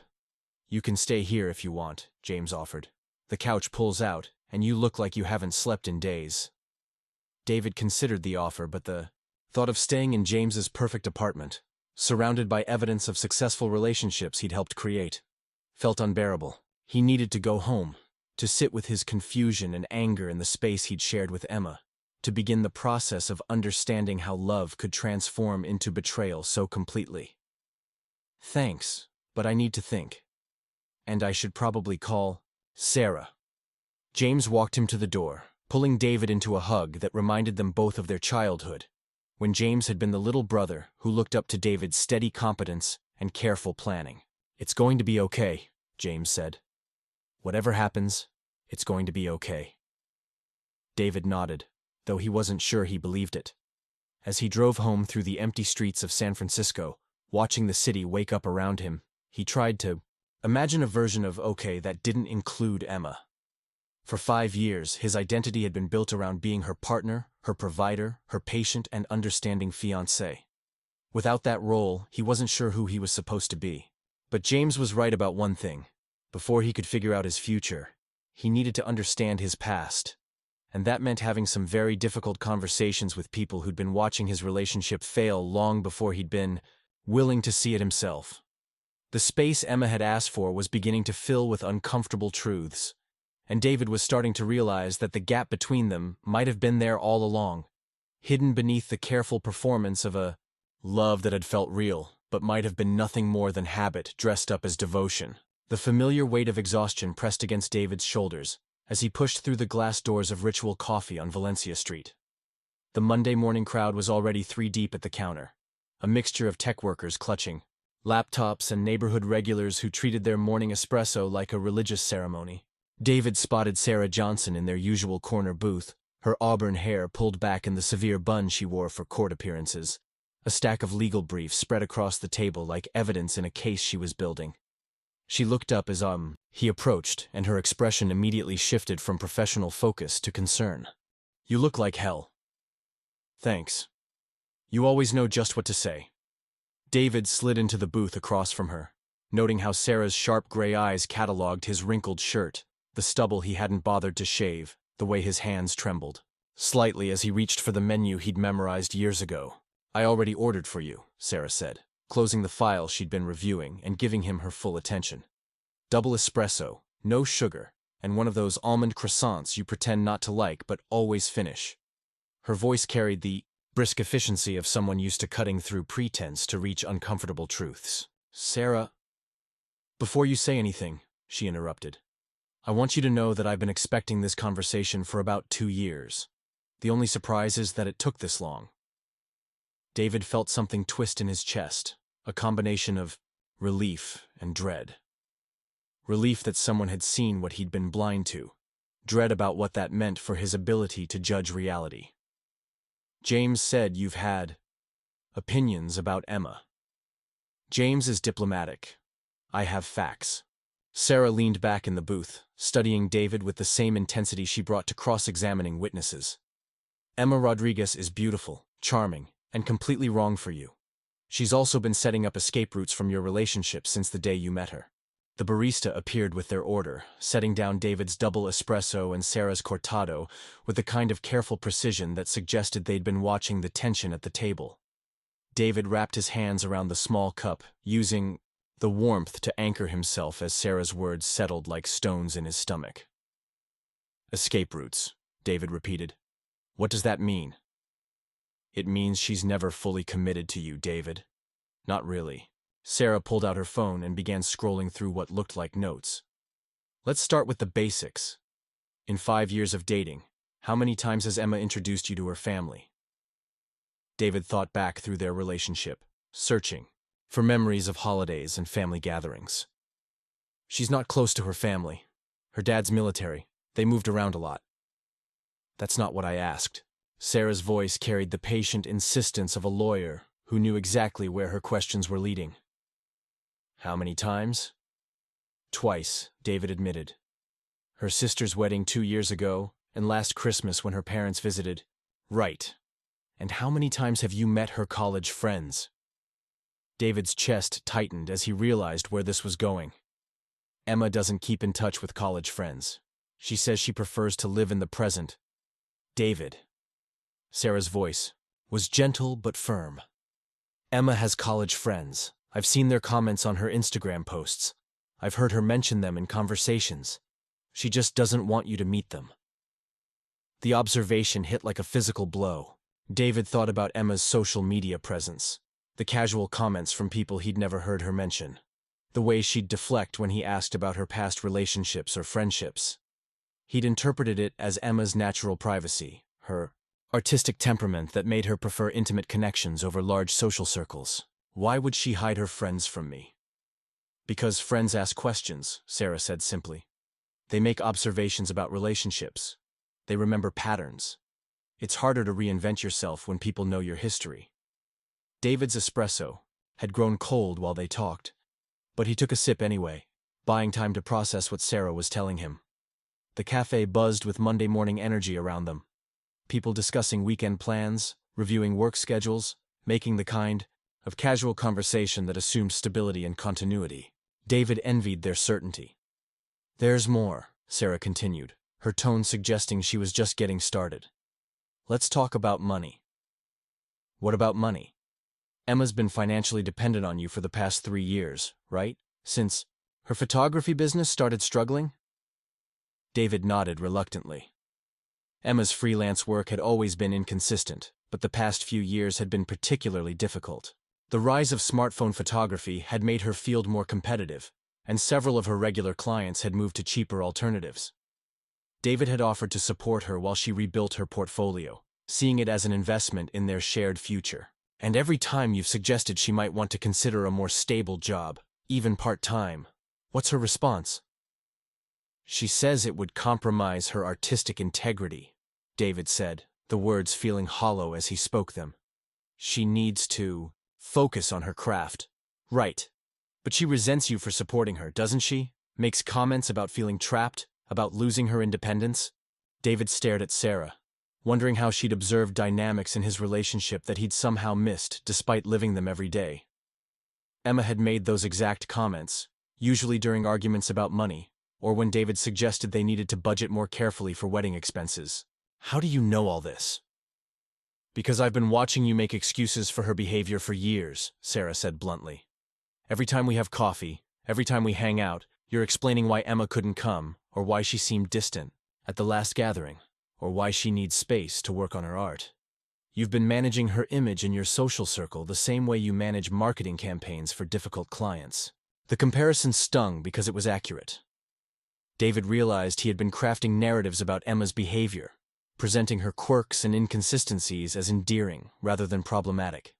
You can stay here if you want, James offered. The couch pulls out, and you look like you haven't slept in days. David considered the offer, but the thought of staying in James's perfect apartment, surrounded by evidence of successful relationships he'd helped create, felt unbearable. He needed to go home, to sit with his confusion and anger in the space he'd shared with Emma, to begin the process of understanding how love could transform into betrayal so completely. Thanks, but I need to think. And I should probably call Sarah. James walked him to the door, pulling David into a hug that reminded them both of their childhood, when James had been the little brother who looked up to David's steady competence and careful planning. It's going to be okay, James said. Whatever happens, it's going to be okay. David nodded, though he wasn't sure he believed it. As he drove home through the empty streets of San Francisco, watching the city wake up around him, he tried to imagine a version of okay that didn't include Emma. For 5 years, his identity had been built around being her partner, her provider, her patient and understanding fiancé. Without that role, he wasn't sure who he was supposed to be. But James was right about one thing. Before he could figure out his future, he needed to understand his past. And that meant having some very difficult conversations with people who'd been watching his relationship fail long before he'd been willing to see it himself. The space Emma had asked for was beginning to fill with uncomfortable truths, and David was starting to realize that the gap between them might have been there all along, hidden beneath the careful performance of a love that had felt real, but might have been nothing more than habit dressed up as devotion. The familiar weight of exhaustion pressed against David's shoulders as he pushed through the glass doors of Ritual Coffee on Valencia Street. The Monday morning crowd was already 3 deep at the counter, a mixture of tech workers clutching laptops and neighborhood regulars who treated their morning espresso like a religious ceremony. David spotted Sarah Johnson in their usual corner booth, her auburn hair pulled back in the severe bun she wore for court appearances, a stack of legal briefs spread across the table like evidence in a case she was building. She looked up as he approached, and her expression immediately shifted from professional focus to concern. You look like hell. Thanks. You always know just what to say. David slid into the booth across from her, noting how Sarah's sharp gray eyes cataloged his wrinkled shirt, the stubble he hadn't bothered to shave, the way his hands trembled slightly as he reached for the menu he'd memorized years ago. I already ordered for you, Sarah said, closing the file she'd been reviewing and giving him her full attention. Double espresso, no sugar, and one of those almond croissants you pretend not to like but always finish. Her voice carried the brisk efficiency of someone used to cutting through pretense to reach uncomfortable truths. Sarah, before you say anything, she interrupted, I want you to know that I've been expecting this conversation for about 2 years. The only surprise is that it took this long. David felt something twist in his chest, a combination of relief and dread. Relief that someone had seen what he'd been blind to, dread about what that meant for his ability to judge reality. James said you've had opinions about Emma. James is diplomatic. I have facts. Sarah leaned back in the booth, studying David with the same intensity she brought to cross-examining witnesses. Emma Rodriguez is beautiful, charming, and completely wrong for you. She's also been setting up escape routes from your relationship since the day you met her. The barista appeared with their order, setting down David's double espresso and Sarah's cortado with the kind of careful precision that suggested they'd been watching the tension at the table. David wrapped his hands around the small cup, using the warmth to anchor himself as Sarah's words settled like stones in his stomach. Escape routes, David repeated. What does that mean? It means she's never fully committed to you, David. Not really. Sarah pulled out her phone and began scrolling through what looked like notes. Let's start with the basics. In 5 years of dating, how many times has Emma introduced you to her family? David thought back through their relationship, searching for memories of holidays and family gatherings. She's not close to her family. Her dad's military. They moved around a lot. That's not what I asked. Sarah's voice carried the patient insistence of a lawyer who knew exactly where her questions were leading. How many times? Twice, David admitted. Her sister's wedding 2 years ago, and last Christmas when her parents visited. Right. And how many times have you met her college friends? David's chest tightened as he realized where this was going. Emma doesn't keep in touch with college friends. She says she prefers to live in the present. David. Sarah's voice was gentle but firm. Emma has college friends. I've seen their comments on her Instagram posts. I've heard her mention them in conversations. She just doesn't want you to meet them. The observation hit like a physical blow. David thought about Emma's social media presence, the casual comments from people he'd never heard her mention, the way she'd deflect when he asked about her past relationships or friendships. He'd interpreted it as Emma's natural privacy, her artistic temperament that made her prefer intimate connections over large social circles. Why would she hide her friends from me? Because friends ask questions, Sarah said simply. They make observations about relationships. They remember patterns. It's harder to reinvent yourself when people know your history. David's espresso had grown cold while they talked, but he took a sip anyway, buying time to process what Sarah was telling him. The cafe buzzed with Monday morning energy around them. People discussing weekend plans, reviewing work schedules, making the kind of casual conversation that assumed stability and continuity. David envied their certainty. There's more, Sarah continued, her tone suggesting she was just getting started. Let's talk about money. What about money? Emma's been financially dependent on you for the past 3 years, right? Since her photography business started struggling? David nodded reluctantly. Emma's freelance work had always been inconsistent, but the past few years had been particularly difficult. The rise of smartphone photography had made her field more competitive, and several of her regular clients had moved to cheaper alternatives. David had offered to support her while she rebuilt her portfolio, seeing it as an investment in their shared future. And every time you've suggested she might want to consider a more stable job, even part-time, what's her response? She says it would compromise her artistic integrity, David said, the words feeling hollow as he spoke them. She needs to focus on her craft. Right. But she resents you for supporting her, doesn't she? Makes comments about feeling trapped, about losing her independence. David stared at Sarah, wondering how she'd observed dynamics in his relationship that he'd somehow missed despite living them every day. Emma had made those exact comments, usually during arguments about money, or when David suggested they needed to budget more carefully for wedding expenses. How do you know all this? Because I've been watching you make excuses for her behavior for years, Sarah said bluntly. Every time we have coffee, every time we hang out, you're explaining why Emma couldn't come, or why she seemed distant at the last gathering, or why she needs space to work on her art. You've been managing her image in your social circle the same way you manage marketing campaigns for difficult clients. The comparison stung because it was accurate. David realized he had been crafting narratives about Emma's behavior, presenting her quirks and inconsistencies as endearing rather than problematic.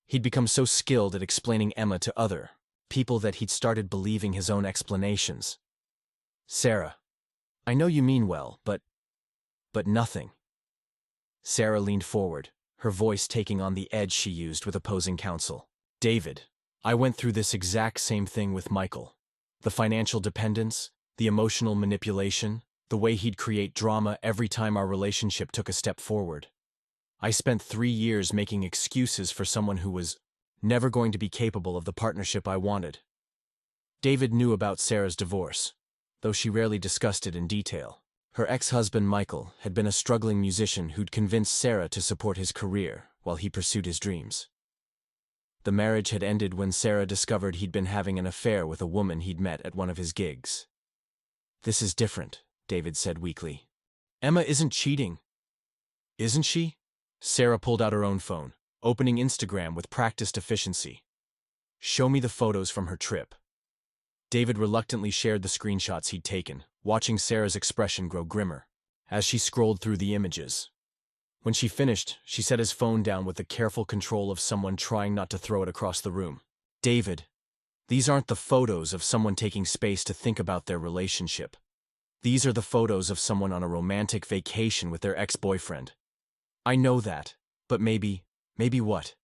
He'd become so skilled at explaining Emma to other people that he'd started believing his own explanations. Sarah, I know you mean well, but nothing. Sarah leaned forward, her voice taking on the edge she used with opposing counsel. David, I went through this exact same thing with Michael. The financial dependence, the emotional manipulation, the way he'd create drama every time our relationship took a step forward. I spent 3 years making excuses for someone who was never going to be capable of the partnership I wanted. David knew about Sarah's divorce, though she rarely discussed it in detail. Her ex-husband Michael had been a struggling musician who'd convinced Sarah to support his career while he pursued his dreams. The marriage had ended when Sarah discovered he'd been having an affair with a woman he'd met at one of his gigs. This is different, David said weakly. Emma isn't cheating. Isn't she? Sarah pulled out her own phone, opening Instagram with practiced efficiency. Show me the photos from her trip. David reluctantly shared the screenshots he'd taken, watching Sarah's expression grow grimmer as she scrolled through the images. When she finished, she set his phone down with the careful control of someone trying not to throw it across the room. David, these aren't the photos of someone taking space to think about their relationship. These are the photos of someone on a romantic vacation with their ex-boyfriend. I know that, but maybe what?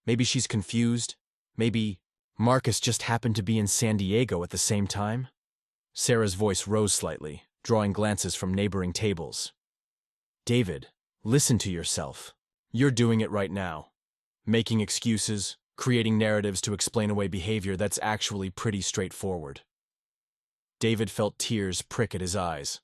Maybe she's confused? Maybe Marcus just happened to be in San Diego at the same time? Sarah's voice rose slightly, drawing glances from neighboring tables. David, listen to yourself. You're doing it right now. Making excuses, creating narratives to explain away behavior that's actually pretty straightforward. David felt tears prick at his eyes,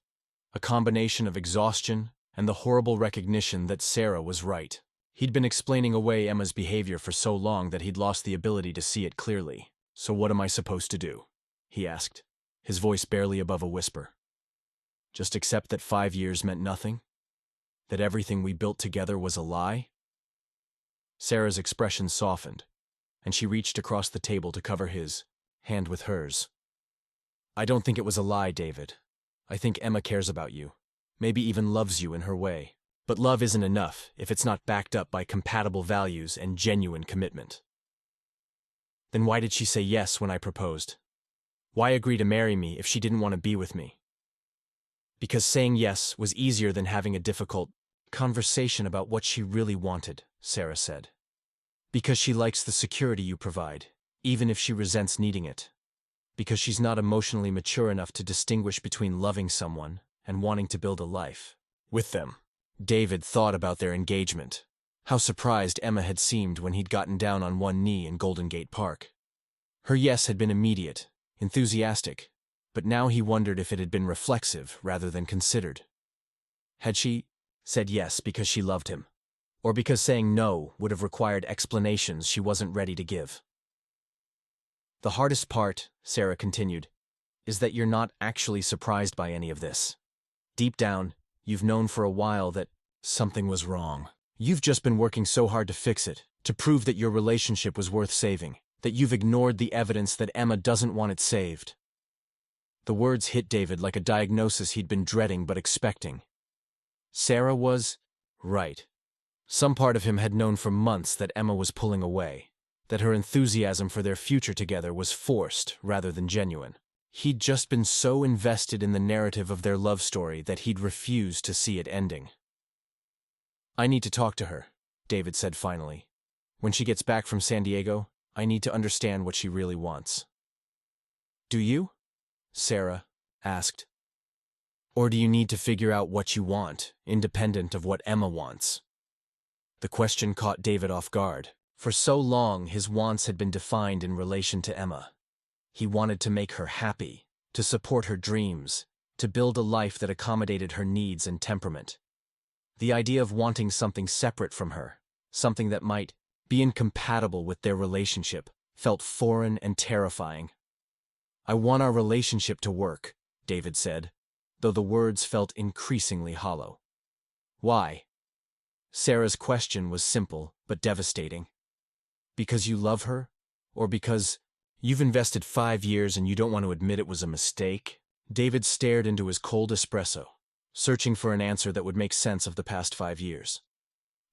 a combination of exhaustion and the horrible recognition that Sarah was right. He'd been explaining away Emma's behavior for so long that he'd lost the ability to see it clearly. So what am I supposed to do? He asked, his voice barely above a whisper. Just accept that 5 years meant nothing? That everything we built together was a lie? Sarah's expression softened, and she reached across the table to cover his hand with hers. I don't think it was a lie, David. I think Emma cares about you, maybe even loves you in her way. But love isn't enough if it's not backed up by compatible values and genuine commitment. Then why did she say yes when I proposed? Why agree to marry me if she didn't want to be with me? Because saying yes was easier than having a difficult conversation about what she really wanted, Sarah said. Because she likes the security you provide, even if she resents needing it. Because she's not emotionally mature enough to distinguish between loving someone and wanting to build a life with them. David thought about their engagement. How surprised Emma had seemed when he'd gotten down on one knee in Golden Gate Park. Her yes had been immediate, enthusiastic, but now he wondered if it had been reflexive rather than considered. Had she said yes because she loved him, or because saying no would have required explanations she wasn't ready to give? The hardest part, Sarah continued, is that you're not actually surprised by any of this. Deep down, you've known for a while that something was wrong. You've just been working so hard to fix it, to prove that your relationship was worth saving, that you've ignored the evidence that Emma doesn't want it saved. The words hit David like a diagnosis he'd been dreading but expecting. Sarah was right. Some part of him had known for months that Emma was pulling away, that her enthusiasm for their future together was forced rather than genuine. He'd just been so invested in the narrative of their love story that he'd refused to see it ending. I need to talk to her, David said finally. When she gets back from San Diego, I need to understand what she really wants. Do you? Sarah asked. Or do you need to figure out what you want, independent of what Emma wants? The question caught David off guard. For so long, his wants had been defined in relation to Emma. He wanted to make her happy, to support her dreams, to build a life that accommodated her needs and temperament. The idea of wanting something separate from her, something that might be incompatible with their relationship, felt foreign and terrifying. I want our relationship to work, David said, though the words felt increasingly hollow. Why? Sarah's question was simple but devastating. Because you love her? Or because you've invested 5 years and you don't want to admit it was a mistake? David stared into his cold espresso, searching for an answer that would make sense of the past 5 years.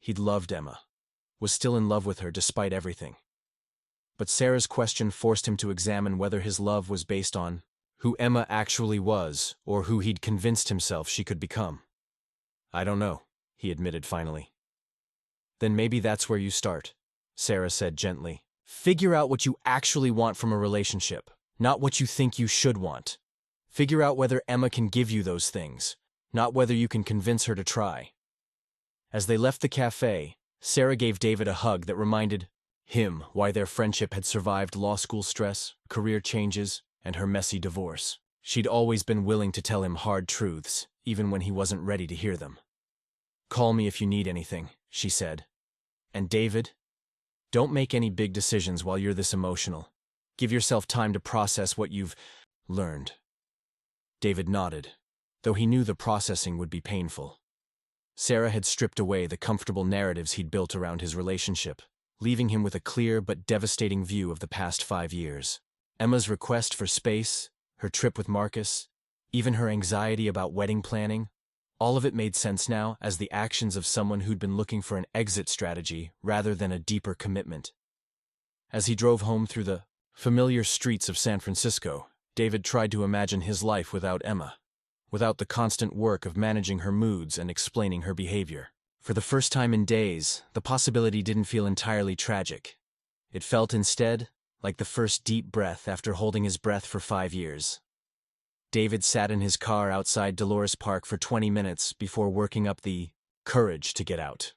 He'd loved Emma, was still in love with her despite everything. But Sarah's question forced him to examine whether his love was based on Who Emma actually was, or who he'd convinced himself she could become. "I don't know," he admitted finally. "Then maybe that's where you start," Sarah said gently. "Figure out what you actually want from a relationship, not what you think you should want. Figure out whether Emma can give you those things, not whether you can convince her to try." As they left the cafe, Sarah gave David a hug that reminded him why their friendship had survived law school stress, career changes, and her messy divorce. She'd always been willing to tell him hard truths, even when he wasn't ready to hear them. "Call me if you need anything," she said. "And David, don't make any big decisions while you're this emotional. Give yourself time to process what you've learned." David nodded, though he knew the processing would be painful. Sarah had stripped away the comfortable narratives he'd built around his relationship, leaving him with a clear but devastating view of the past 5 years. Emma's request for space, her trip with Marcus, even her anxiety about wedding planning, all of it made sense now as the actions of someone who'd been looking for an exit strategy rather than a deeper commitment. As he drove home through the familiar streets of San Francisco, David tried to imagine his life without Emma, without the constant work of managing her moods and explaining her behavior. For the first time in days, the possibility didn't feel entirely tragic. It felt instead like the first deep breath after holding his breath for 5 years. David sat in his car outside Dolores Park for 20 minutes before working up the courage to get out.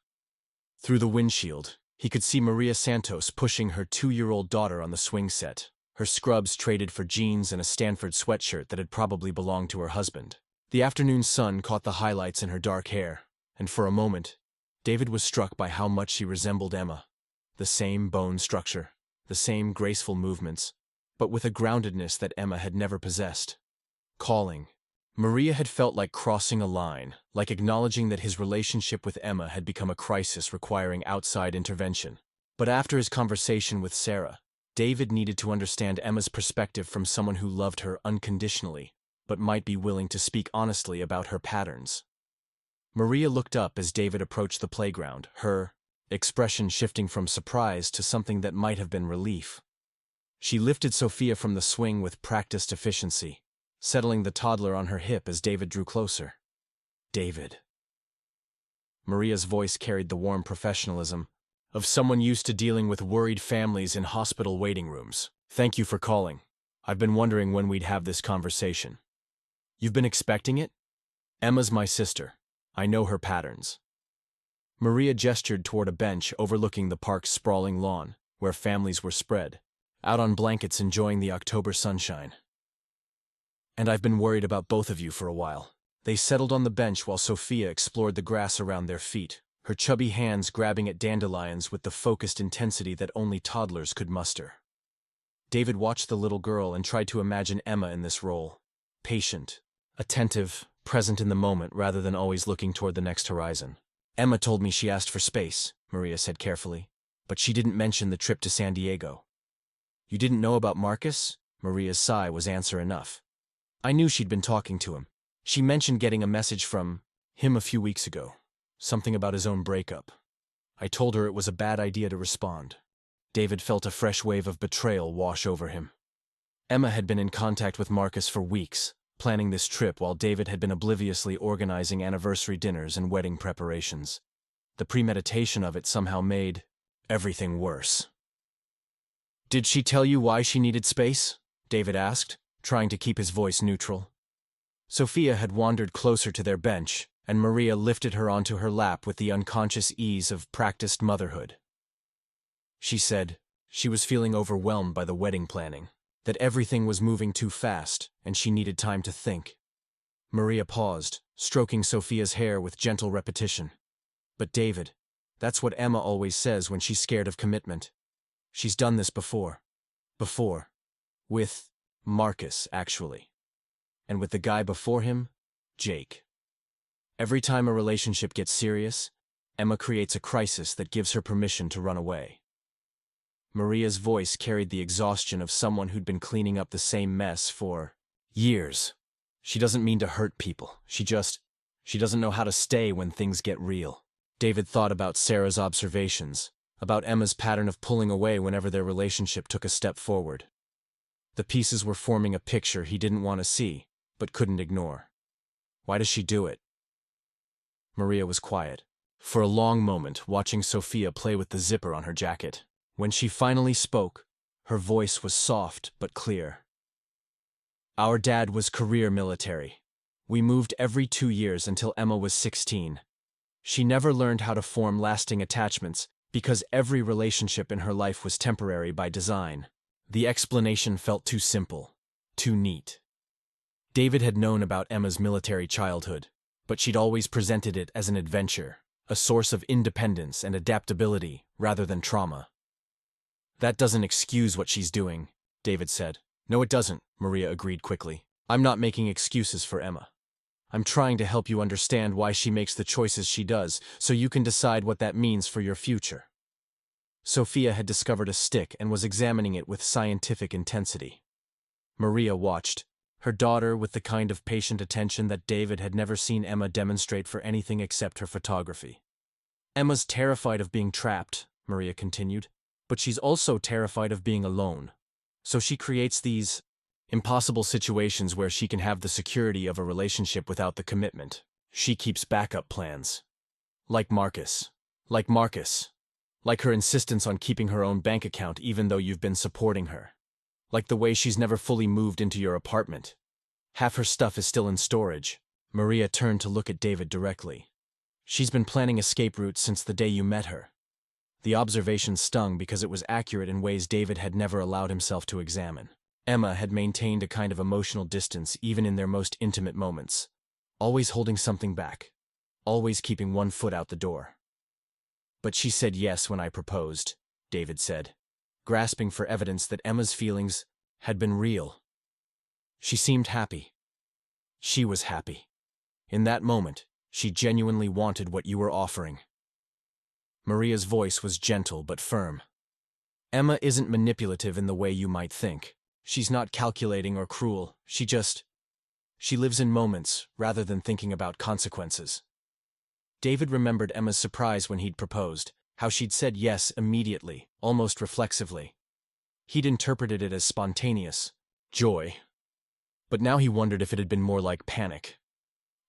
Through the windshield, he could see Maria Santos pushing her 2-year-old daughter on the swing set, her scrubs traded for jeans and a Stanford sweatshirt that had probably belonged to her husband. The afternoon sun caught the highlights in her dark hair, and for a moment, David was struck by how much she resembled Emma. The same bone structure, the same graceful movements, but with a groundedness that Emma had never possessed. Calling. Maria had felt like crossing a line, like acknowledging that his relationship with Emma had become a crisis requiring outside intervention. But after his conversation with Sarah, David needed to understand Emma's perspective from someone who loved her unconditionally, but might be willing to speak honestly about her patterns. Maria looked up as David approached the playground, her expression shifting from surprise to something that might have been relief. She lifted Sophia from the swing with practiced efficiency, settling the toddler on her hip as David drew closer. "David." Maria's voice carried the warm professionalism of someone used to dealing with worried families in hospital waiting rooms. "Thank you for calling. I've been wondering when we'd have this conversation." "You've been expecting it?" "Emma's my sister. I know her patterns." Maria gestured toward a bench overlooking the park's sprawling lawn, where families were spread, out on blankets enjoying the October sunshine. "And I've been worried about both of you for a while." They settled on the bench while Sophia explored the grass around their feet, her chubby hands grabbing at dandelions with the focused intensity that only toddlers could muster. David watched the little girl and tried to imagine Emma in this role. Patient, attentive, present in the moment rather than always looking toward the next horizon. "Emma told me she asked for space," Maria said carefully, "but she didn't mention the trip to San Diego." "You didn't know about Marcus?" Maria's sigh was answer enough. "I knew she'd been talking to him. She mentioned getting a message from him a few weeks ago. Something about his own breakup. I told her it was a bad idea to respond." David felt a fresh wave of betrayal wash over him. Emma had been in contact with Marcus for weeks, planning this trip while David had been obliviously organizing anniversary dinners and wedding preparations. The premeditation of it somehow made everything worse. "Did she tell you why she needed space?" David asked, trying to keep his voice neutral. Sophia had wandered closer to their bench, and Maria lifted her onto her lap with the unconscious ease of practiced motherhood. She said she was feeling overwhelmed by the wedding planning, that everything was moving too fast, and she needed time to think. Maria paused, stroking Sophia's hair with gentle repetition. "But David, that's what Emma always says when she's scared of commitment. She's done this before. Before. With Marcus, actually. And with the guy before him, Jake. Every time a relationship gets serious, Emma creates a crisis that gives her permission to run away." Maria's voice carried the exhaustion of someone who'd been cleaning up the same mess for years. "She doesn't mean to hurt people. She doesn't know how to stay when things get real." David thought about Sarah's observations, about Emma's pattern of pulling away whenever their relationship took a step forward. The pieces were forming a picture he didn't want to see, but couldn't ignore. Why does she do it? Maria was quiet, for a long moment, watching Sophia play with the zipper on her jacket. When she finally spoke, her voice was soft but clear. Our dad was career military. We moved every 2 years until Emma was 16. She never learned how to form lasting attachments because every relationship in her life was temporary by design. The explanation felt too simple, too neat. David had known about Emma's military childhood, but she'd always presented it as an adventure, a source of independence and adaptability rather than trauma. That doesn't excuse what she's doing, David said. No, it doesn't, Maria agreed quickly. I'm not making excuses for Emma. I'm trying to help you understand why she makes the choices she does, so you can decide what that means for your future. Sophia had discovered a stick and was examining it with scientific intensity. Maria watched, her daughter with the kind of patient attention that David had never seen Emma demonstrate for anything except her photography. Emma's terrified of being trapped, Maria continued, but she's also terrified of being alone. So she creates these impossible situations where she can have the security of a relationship without the commitment. She keeps backup plans. Like Marcus. Like her insistence on keeping her own bank account even though you've been supporting her. Like the way she's never fully moved into your apartment. Half her stuff is still in storage. Maria turned to look at David directly. She's been planning escape routes since the day you met her. The observation stung because it was accurate in ways David had never allowed himself to examine. Emma had maintained a kind of emotional distance even in their most intimate moments, always holding something back, always keeping one foot out the door. But she said yes when I proposed, David said, grasping for evidence that Emma's feelings had been real. She seemed happy. She was happy. In that moment, she genuinely wanted what you were offering. Maria's voice was gentle but firm. Emma isn't manipulative in the way you might think. She's not calculating or cruel. She lives in moments rather than thinking about consequences. David remembered Emma's surprise when he'd proposed, how she'd said yes immediately, almost reflexively. He'd interpreted it as spontaneous, joy. But now he wondered if it had been more like panic.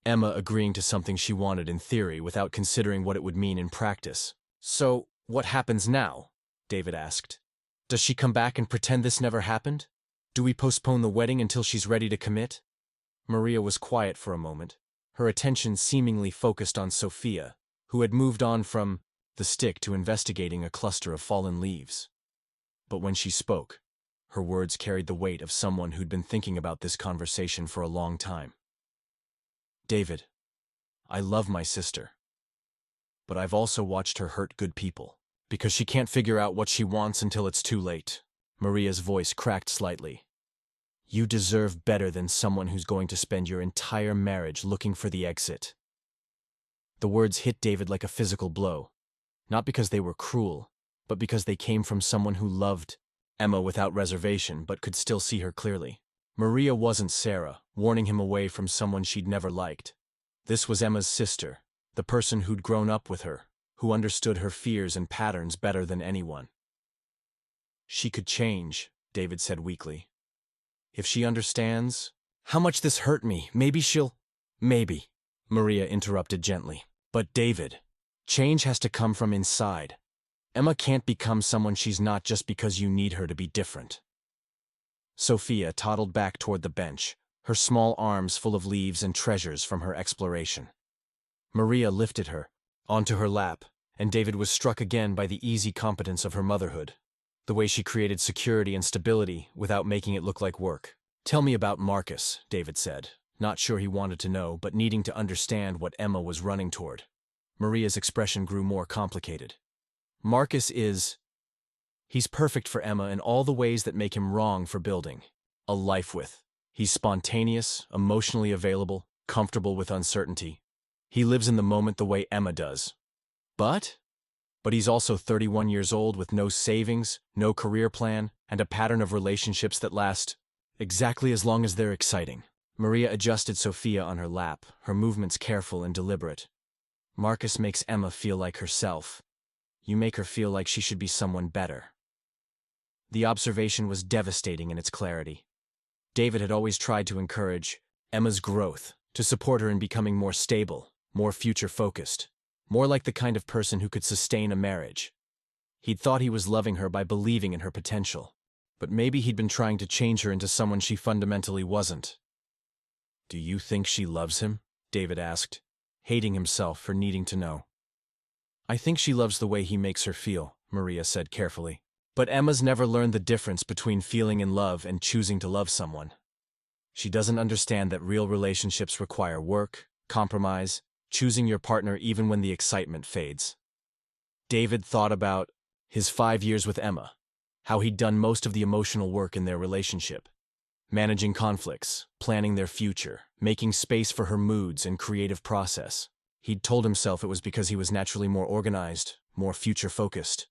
Emma agreeing to something she wanted in theory without considering what it would mean in practice. So, what happens now? David asked. Does she come back and pretend this never happened? Do we postpone the wedding until she's ready to commit? Maria was quiet for a moment, her attention seemingly focused on Sophia, who had moved on from the stick to investigating a cluster of fallen leaves. But when she spoke, her words carried the weight of someone who'd been thinking about this conversation for a long time. David, I love my sister. But I've also watched her hurt good people, because she can't figure out what she wants until it's too late. Maria's voice cracked slightly. You deserve better than someone who's going to spend your entire marriage looking for the exit. The words hit David like a physical blow, not because they were cruel, but because they came from someone who loved Emma without reservation but could still see her clearly. Maria wasn't Sarah, warning him away from someone she'd never liked. This was Emma's sister, the person who'd grown up with her, who understood her fears and patterns better than anyone. She could change, David said weakly. If she understands how much this hurt me, maybe she'll… Maybe, Maria interrupted gently. But David, change has to come from inside. Emma can't become someone she's not just because you need her to be different. Sophia toddled back toward the bench, her small arms full of leaves and treasures from her exploration. Maria lifted her onto her lap, and David was struck again by the easy competence of her motherhood, the way she created security and stability without making it look like work. Tell me about Marcus, David said, not sure he wanted to know, but needing to understand what Emma was running toward. Maria's expression grew more complicated. Marcus he's perfect for Emma in all the ways that make him wrong for building a life with. He's spontaneous, emotionally available, comfortable with uncertainty. He lives in the moment the way Emma does. But he's also 31 years old with no savings, no career plan, and a pattern of relationships that last exactly as long as they're exciting. Maria adjusted Sophia on her lap, her movements careful and deliberate. Marcus makes Emma feel like herself. You make her feel like she should be someone better. The observation was devastating in its clarity. David had always tried to encourage Emma's growth, to support her in becoming more stable, more future-focused, more like the kind of person who could sustain a marriage. He'd thought he was loving her by believing in her potential, but maybe he'd been trying to change her into someone she fundamentally wasn't. "Do you think she loves him?" David asked, hating himself for needing to know. "I think she loves the way he makes her feel," Maria said carefully. "But Emma's never learned the difference between feeling in love and choosing to love someone. She doesn't understand that real relationships require work, compromise, choosing your partner even when the excitement fades." David thought about his 5 years with Emma, how he'd done most of the emotional work in their relationship, managing conflicts, planning their future, making space for her moods and creative process. He'd told himself it was because he was naturally more organized, more future-focused.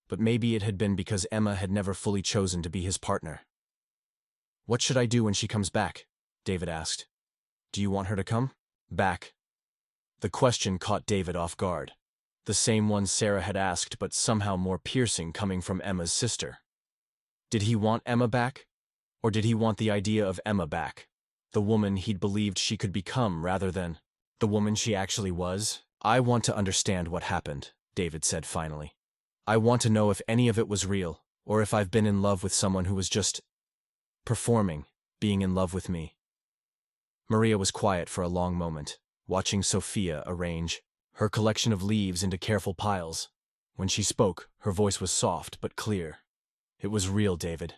But maybe it had been because Emma had never fully chosen to be his partner. "What should I do when she comes back?" David asked. "Do you want her to come back?" The question caught David off guard. The same one Sarah had asked, but somehow more piercing coming from Emma's sister. Did he want Emma back? Or did he want the idea of Emma back? The woman he'd believed she could become rather than the woman she actually was? "I want to understand what happened," David said finally. "I want to know if any of it was real, or if I've been in love with someone who was just performing, being in love with me." Maria was quiet for a long moment, watching Sophia arrange her collection of leaves into careful piles. When she spoke, her voice was soft but clear. "It was real, David.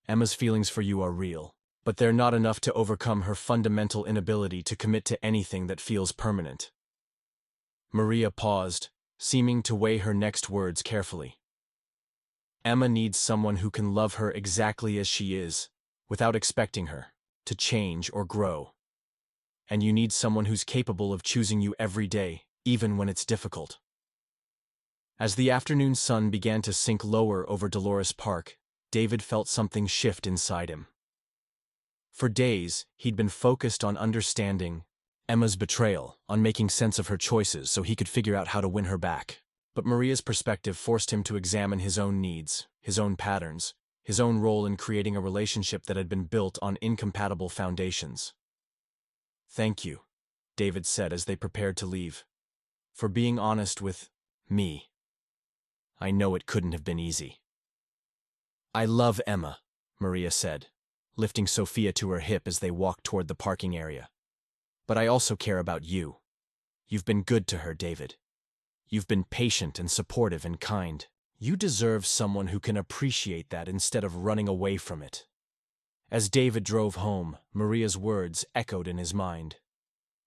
Emma's feelings for you are real, but they're not enough to overcome her fundamental inability to commit to anything that feels permanent." Maria paused, seeming to weigh her next words carefully. "Emma needs someone who can love her exactly as she is, without expecting her to change or grow. And you need someone who's capable of choosing you every day, even when it's difficult." As the afternoon sun began to sink lower over Dolores Park, David felt something shift inside him. For days, he'd been focused on understanding Emma's betrayal, on making sense of her choices so he could figure out how to win her back. But Maria's perspective forced him to examine his own needs, his own patterns, his own role in creating a relationship that had been built on incompatible foundations. "Thank you," David said as they prepared to leave, "for being honest with me. I know it couldn't have been easy." "I love Emma," Maria said, lifting Sophia to her hip as they walked toward the parking area. "But I also care about you. You've been good to her, David. You've been patient and supportive and kind. You deserve someone who can appreciate that instead of running away from it." As David drove home, Maria's words echoed in his mind.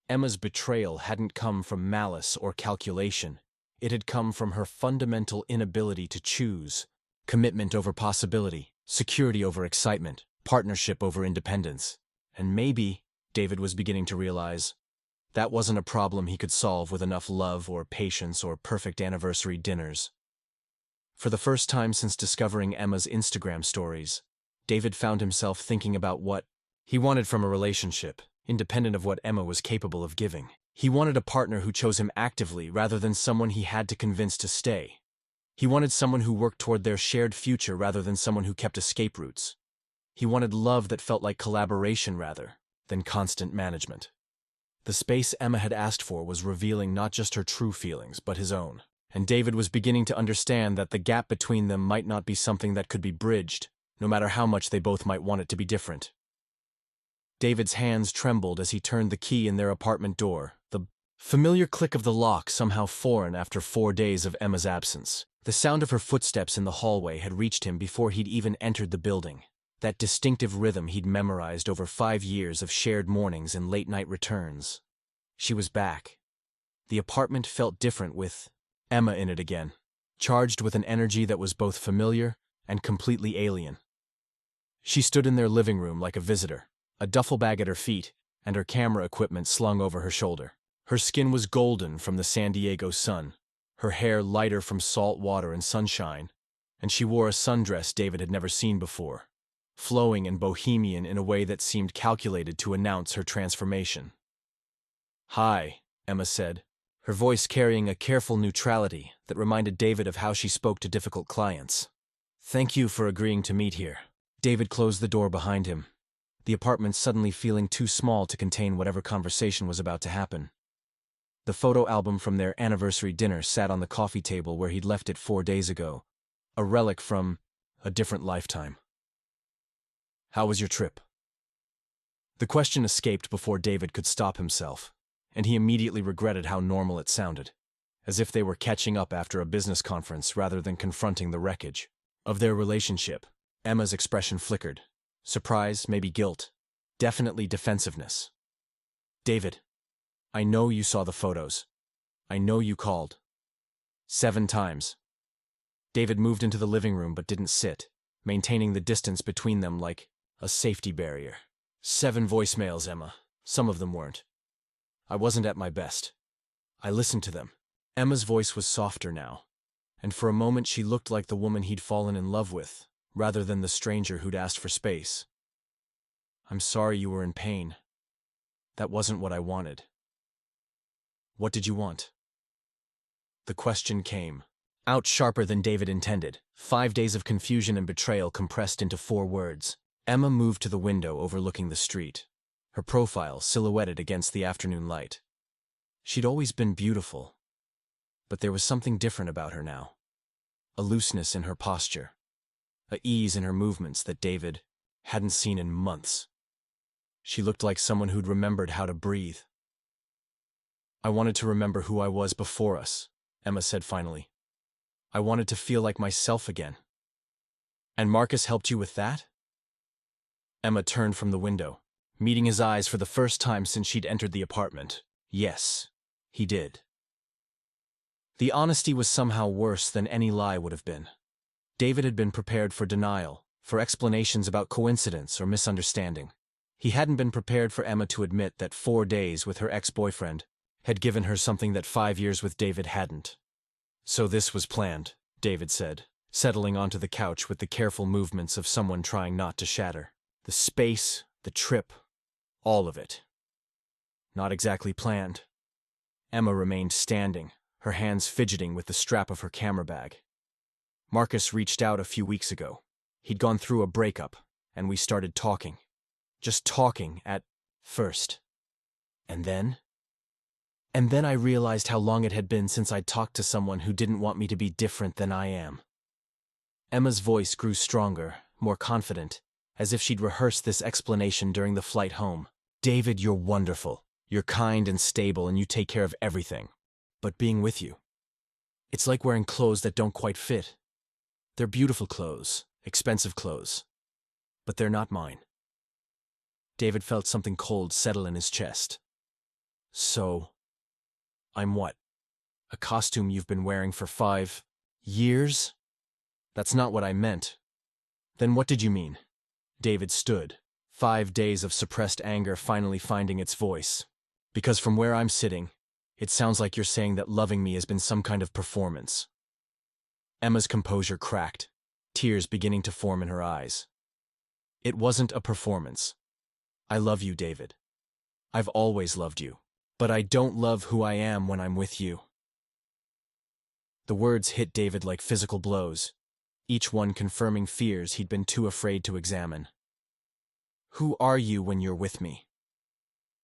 Emma's betrayal hadn't come from malice or calculation. It had come from her fundamental inability to choose. Commitment over possibility, security over excitement, partnership over independence. And maybe, David was beginning to realize, that wasn't a problem he could solve with enough love or patience or perfect anniversary dinners. For the first time since discovering Emma's Instagram stories, David found himself thinking about what he wanted from a relationship, independent of what Emma was capable of giving. He wanted a partner who chose him actively rather than someone he had to convince to stay. He wanted someone who worked toward their shared future rather than someone who kept escape routes. He wanted love that felt like collaboration rather than constant management. The space Emma had asked for was revealing not just her true feelings, but his own. And David was beginning to understand that the gap between them might not be something that could be bridged, no matter how much they both might want it to be different. David's hands trembled as he turned the key in their apartment door, the familiar click of the lock somehow foreign after 4 days of Emma's absence. The sound of her footsteps in the hallway had reached him before he'd even entered the building. That distinctive rhythm he'd memorized over 5 years of shared mornings and late-night returns. She was back. The apartment felt different with Emma in it again, charged with an energy that was both familiar and completely alien. She stood in their living room like a visitor, a duffel bag at her feet, and her camera equipment slung over her shoulder. Her skin was golden from the San Diego sun, her hair lighter from salt water and sunshine, and she wore a sundress David had never seen before, flowing and bohemian in a way that seemed calculated to announce her transformation. "Hi," Emma said, her voice carrying a careful neutrality that reminded David of how she spoke to difficult clients. Thank you for agreeing to meet here. David closed the door behind him, the apartment suddenly feeling too small to contain whatever conversation was about to happen. The photo album from their anniversary dinner sat on the coffee table where he'd left it 4 days ago, a relic from a different lifetime. How was your trip? The question escaped before David could stop himself, and he immediately regretted how normal it sounded, as if they were catching up after a business conference rather than confronting the wreckage of their relationship. Emma's expression flickered. Surprise, maybe guilt. Definitely defensiveness. David, I know you saw the photos. I know you called. 7 times. David moved into the living room but didn't sit, maintaining the distance between them like a safety barrier. 7 voicemails, Emma. Some of them weren't. I wasn't at my best. I listened to them. Emma's voice was softer now, and for a moment she looked like the woman he'd fallen in love with, rather than the stranger who'd asked for space. I'm sorry you were in pain. That wasn't what I wanted. What did you want? The question came, out sharper than David intended. 5 days of confusion and betrayal compressed into 4 words. Emma moved to the window overlooking the street, her profile silhouetted against the afternoon light. She'd always been beautiful, but there was something different about her now. A looseness in her posture, a ease in her movements that David hadn't seen in months. She looked like someone who'd remembered how to breathe. I wanted to remember who I was before us, Emma said finally. I wanted to feel like myself again. And Marcus helped you with that? Emma turned from the window, meeting his eyes for the first time since she'd entered the apartment. Yes, he did. The honesty was somehow worse than any lie would have been. David had been prepared for denial, for explanations about coincidence or misunderstanding. He hadn't been prepared for Emma to admit that 4 days with her ex-boyfriend had given her something that 5 years with David hadn't. So this was planned, David said, settling onto the couch with the careful movements of someone trying not to shatter. The space, the trip, all of it. Not exactly planned. Emma remained standing, her hands fidgeting with the strap of her camera bag. Marcus reached out a few weeks ago. He'd gone through a breakup, and we started talking. Just talking at first. And then I realized how long it had been since I'd talked to someone who didn't want me to be different than I am. Emma's voice grew stronger, more confident, as if she'd rehearsed this explanation during the flight home. David, you're wonderful. You're kind and stable and you take care of everything. But being with you, it's like wearing clothes that don't quite fit. They're beautiful clothes, expensive clothes, but they're not mine. David felt something cold settle in his chest. So, I'm what? A costume you've been wearing for 5 years? That's not what I meant. Then what did you mean? David stood, 5 days of suppressed anger finally finding its voice. Because from where I'm sitting, it sounds like you're saying that loving me has been some kind of performance. Emma's composure cracked, tears beginning to form in her eyes. It wasn't a performance. I love you, David. I've always loved you. But I don't love who I am when I'm with you. The words hit David like physical blows, each one confirming fears he'd been too afraid to examine. Who are you when you're with me?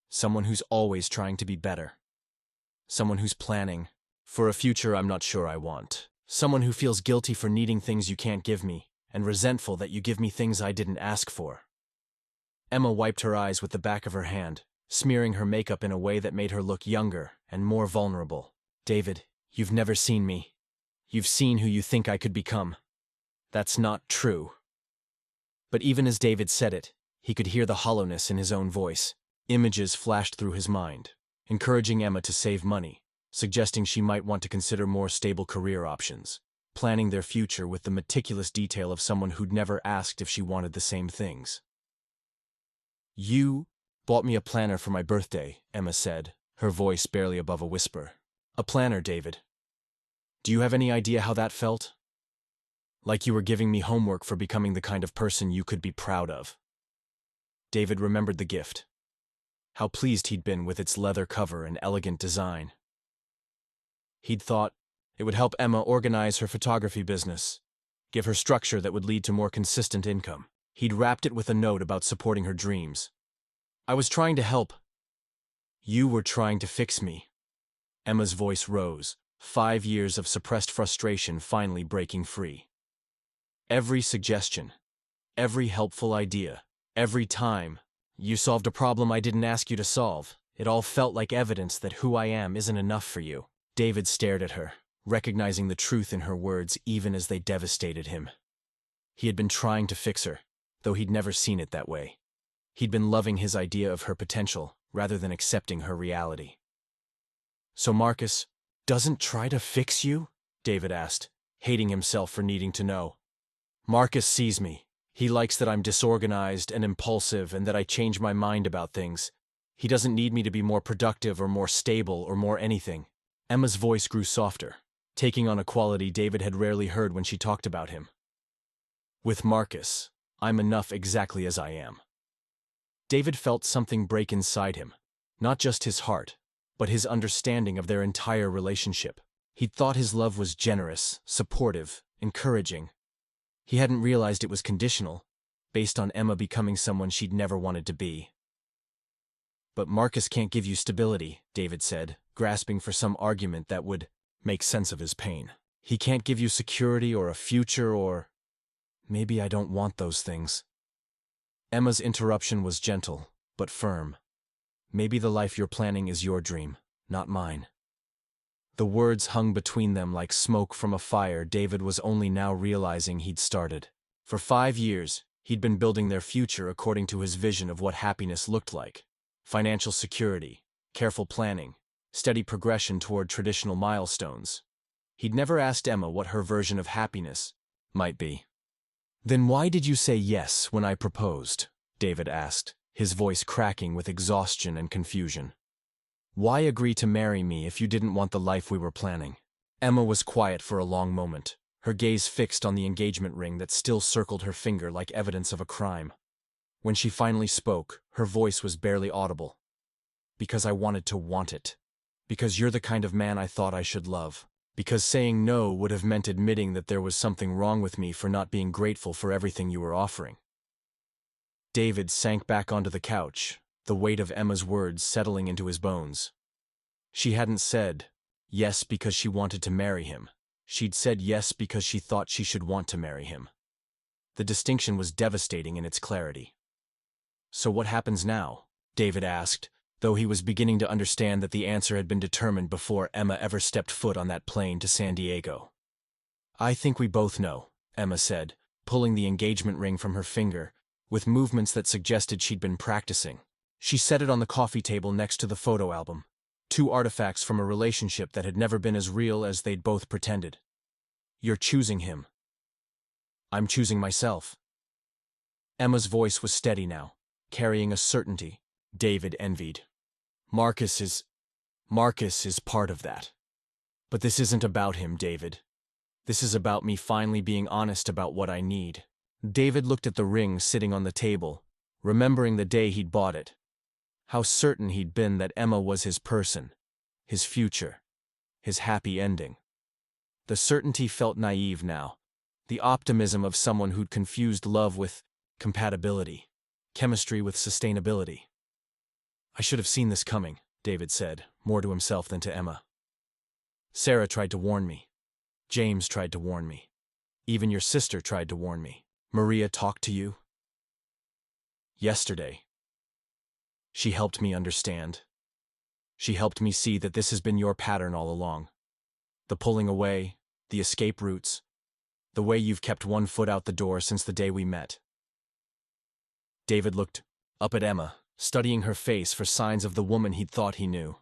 Someone who's always trying to be better. Someone who's planning for a future I'm not sure I want. Someone who feels guilty for needing things you can't give me, and resentful that you give me things I didn't ask for. Emma wiped her eyes with the back of her hand, smearing her makeup in a way that made her look younger and more vulnerable. David, you've never seen me. You've seen who you think I could become. That's not true. But even as David said it, he could hear the hollowness in his own voice. Images flashed through his mind, encouraging Emma to save money, suggesting she might want to consider more stable career options, planning their future with the meticulous detail of someone who'd never asked if she wanted the same things. You bought me a planner for my birthday, Emma said, her voice barely above a whisper. A planner, David. Do you have any idea how that felt? Like you were giving me homework for becoming the kind of person you could be proud of. David remembered the gift. How pleased he'd been with its leather cover and elegant design. He'd thought it would help Emma organize her photography business, give her structure that would lead to more consistent income. He'd wrapped it with a note about supporting her dreams. I was trying to help. You were trying to fix me. Emma's voice rose, 5 years of suppressed frustration finally breaking free. Every suggestion, every helpful idea, every time you solved a problem I didn't ask you to solve, it all felt like evidence that who I am isn't enough for you. David stared at her, recognizing the truth in her words even as they devastated him. He had been trying to fix her, though he'd never seen it that way. He'd been loving his idea of her potential, rather than accepting her reality. So Marcus doesn't try to fix you? David asked, hating himself for needing to know. Marcus sees me. He likes that I'm disorganized and impulsive and that I change my mind about things. He doesn't need me to be more productive or more stable or more anything. Emma's voice grew softer, taking on a quality David had rarely heard when she talked about him. With Marcus, I'm enough exactly as I am. David felt something break inside him, not just his heart, but his understanding of their entire relationship. He'd thought his love was generous, supportive, encouraging. He hadn't realized it was conditional, based on Emma becoming someone she'd never wanted to be. But Marcus can't give you stability, David said, grasping for some argument that would make sense of his pain. He can't give you security or a future or… Maybe I don't want those things. Emma's interruption was gentle, but firm. Maybe the life you're planning is your dream, not mine. The words hung between them like smoke from a fire David was only now realizing he'd started. For 5 years, he'd been building their future according to his vision of what happiness looked like. Financial security, careful planning, steady progression toward traditional milestones. He'd never asked Emma what her version of happiness might be. Then why did you say yes when I proposed? David asked, his voice cracking with exhaustion and confusion. Why agree to marry me if you didn't want the life we were planning? Emma was quiet for a long moment, her gaze fixed on the engagement ring that still circled her finger like evidence of a crime. When she finally spoke, her voice was barely audible. Because I wanted to want it. Because you're the kind of man I thought I should love. Because saying no would have meant admitting that there was something wrong with me for not being grateful for everything you were offering. David sank back onto the couch, the weight of Emma's words settling into his bones. She hadn't said yes because she wanted to marry him. She'd said yes because she thought she should want to marry him. The distinction was devastating in its clarity. So what happens now? David asked, though he was beginning to understand that the answer had been determined before Emma ever stepped foot on that plane to San Diego. I think we both know, Emma said, pulling the engagement ring from her finger, with movements that suggested she'd been practicing. She set it on the coffee table next to the photo album, 2 artifacts from a relationship that had never been as real as they'd both pretended. You're choosing him. I'm choosing myself. Emma's voice was steady now, carrying a certainty David envied. Marcus is part of that. But this isn't about him, David. This is about me finally being honest about what I need. David looked at the ring sitting on the table, remembering the day he'd bought it. How certain he'd been that Emma was his person, his future, his happy ending. The certainty felt naive now, the optimism of someone who'd confused love with compatibility, chemistry with sustainability. I should have seen this coming, David said, more to himself than to Emma. Sarah tried to warn me. James tried to warn me. Even your sister tried to warn me. Maria talked to you? Yesterday. She helped me understand. She helped me see that this has been your pattern all along. The pulling away, the escape routes, the way you've kept one foot out the door since the day we met. David looked up at Emma, studying her face for signs of the woman he'd thought he knew.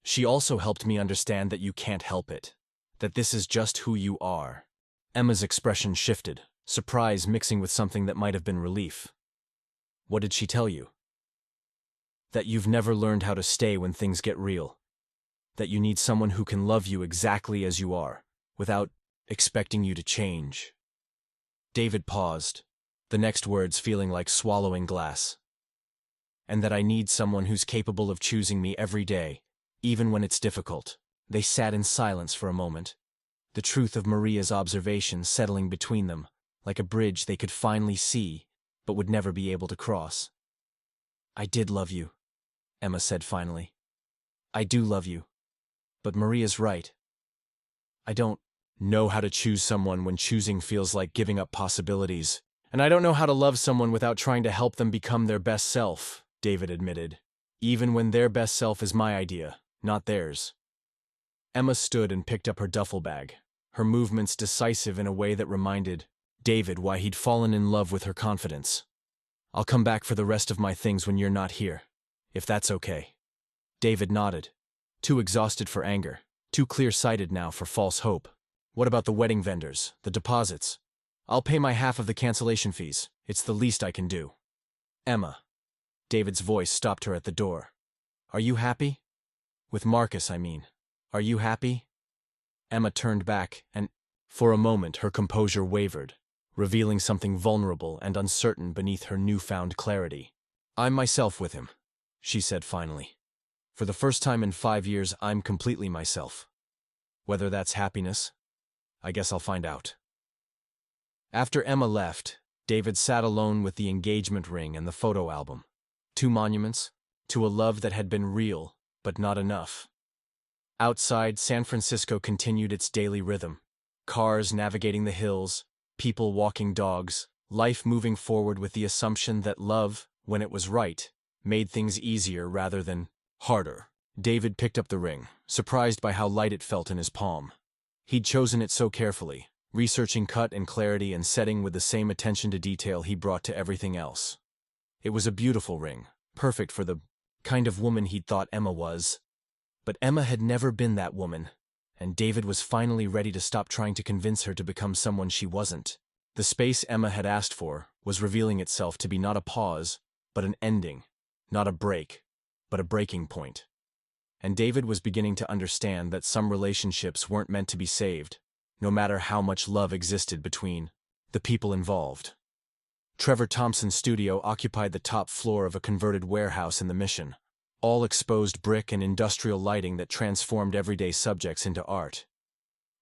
She also helped me understand that you can't help it, that this is just who you are. Emma's expression shifted, surprise mixing with something that might have been relief. What did she tell you? That you've never learned how to stay when things get real. That you need someone who can love you exactly as you are, without expecting you to change. David paused, the next words feeling like swallowing glass. And that I need someone who's capable of choosing me every day, even when it's difficult. They sat in silence for a moment, the truth of Maria's observations settling between them, like a bridge they could finally see, but would never be able to cross. "I did love you," Emma said finally. "I do love you. But Maria's right. I don't know how to choose someone when choosing feels like giving up possibilities. And I don't know how to love someone without trying to help them become their best self," David admitted. "Even when their best self is my idea, not theirs." Emma stood and picked up her duffel bag, her movements decisive in a way that reminded David why he'd fallen in love with her confidence. "I'll come back for the rest of my things when you're not here, if that's okay." David nodded, too exhausted for anger, too clear-sighted now for false hope. "What about the wedding vendors, the deposits? I'll pay my half of the cancellation fees. It's the least I can do." "Emma." David's voice stopped her at the door. "Are you happy? With Marcus, I mean. Are you happy?" Emma turned back, and for a moment her composure wavered, revealing something vulnerable and uncertain beneath her newfound clarity. "I'm myself with him," she said finally. "For the first time in 5 years, I'm completely myself. Whether that's happiness, I guess I'll find out." After Emma left, David sat alone with the engagement ring and the photo album. Two monuments to a love that had been real, but not enough. Outside, San Francisco continued its daily rhythm. Cars navigating the hills, people walking dogs, life moving forward with the assumption that love, when it was right, made things easier rather than harder. David picked up the ring, surprised by how light it felt in his palm. He'd chosen it so carefully, researching cut and clarity and setting with the same attention to detail he brought to everything else. It was a beautiful ring, perfect for the kind of woman he'd thought Emma was. But Emma had never been that woman, and David was finally ready to stop trying to convince her to become someone she wasn't. The space Emma had asked for was revealing itself to be not a pause, but an ending, not a break, but a breaking point. And David was beginning to understand that some relationships weren't meant to be saved, no matter how much love existed between the people involved. Trevor Thompson's studio occupied the top floor of a converted warehouse in the Mission, all exposed brick and industrial lighting that transformed everyday subjects into art.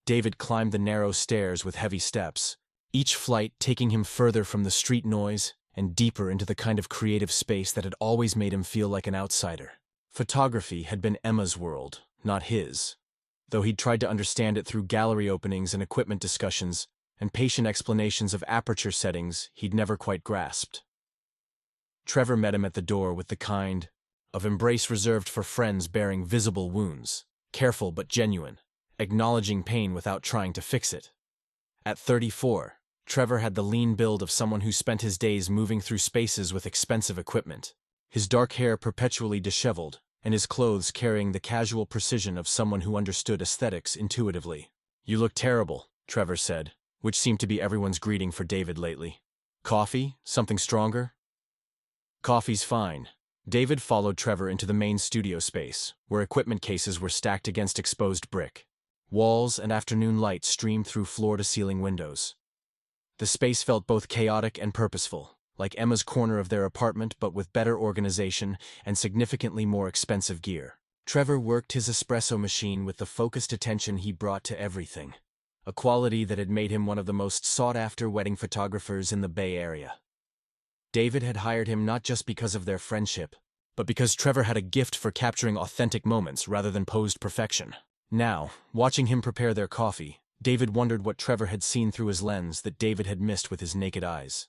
David climbed the narrow stairs with heavy steps, each flight taking him further from the street noise and deeper into the kind of creative space that had always made him feel like an outsider. Photography had been Emma's world, not his, though he'd tried to understand it through gallery openings and equipment discussions and patient explanations of aperture settings he'd never quite grasped. Trevor met him at the door with the kind of embrace reserved for friends bearing visible wounds, careful but genuine, acknowledging pain without trying to fix it. At 34, Trevor had the lean build of someone who spent his days moving through spaces with expensive equipment, his dark hair perpetually disheveled, and his clothes carrying the casual precision of someone who understood aesthetics intuitively. "You look terrible," Trevor said, which seemed to be everyone's greeting for David lately. "Coffee? Something stronger?" "Coffee's fine." David followed Trevor into the main studio space, where equipment cases were stacked against exposed brick. Walls and afternoon light streamed through floor-to-ceiling windows. The space felt both chaotic and purposeful, like Emma's corner of their apartment but with better organization and significantly more expensive gear. Trevor worked his espresso machine with the focused attention he brought to everything, a quality that had made him one of the most sought-after wedding photographers in the Bay Area. David had hired him not just because of their friendship, but because Trevor had a gift for capturing authentic moments rather than posed perfection. Now, watching him prepare their coffee, David wondered what Trevor had seen through his lens that David had missed with his naked eyes.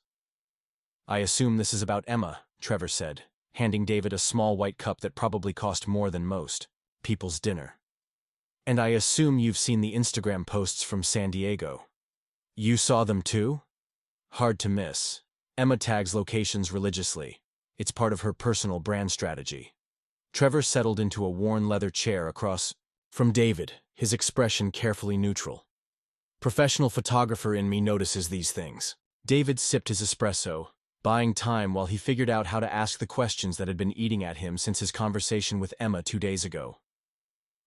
"I assume this is about Emma," Trevor said, handing David a small white cup that probably cost more than most people's dinner. "And I assume you've seen the Instagram posts from San Diego." "You saw them too?" "Hard to miss. Emma tags locations religiously. It's part of her personal brand strategy." Trevor settled into a worn leather chair across from David, his expression carefully neutral. "Professional photographer in me notices these things." David sipped his espresso, buying time while he figured out how to ask the questions that had been eating at him since his conversation with Emma 2 days ago.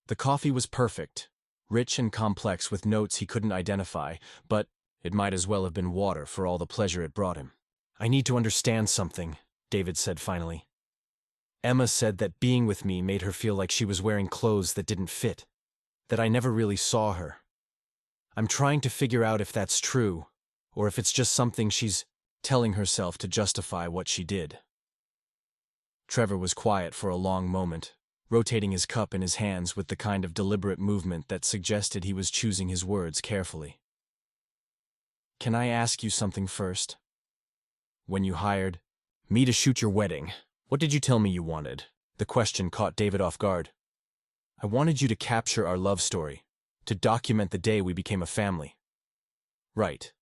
The coffee was perfect, rich and complex with notes he couldn't identify, but it might as well have been water for all the pleasure it brought him. "I need to understand something," David said finally. "Emma said that being with me made her feel like she was wearing clothes that didn't fit, that I never really saw her. I'm trying to figure out if that's true, or if it's just something she's telling herself to justify what she did. Trevor was quiet for a long moment, rotating his cup in his hands with the kind of deliberate movement that suggested he was choosing his words carefully. Can I ask you something first? When you hired me to shoot your wedding, what did you tell me you wanted? The question caught David off guard. I wanted you to capture our love story, to document the day we became a family. Right.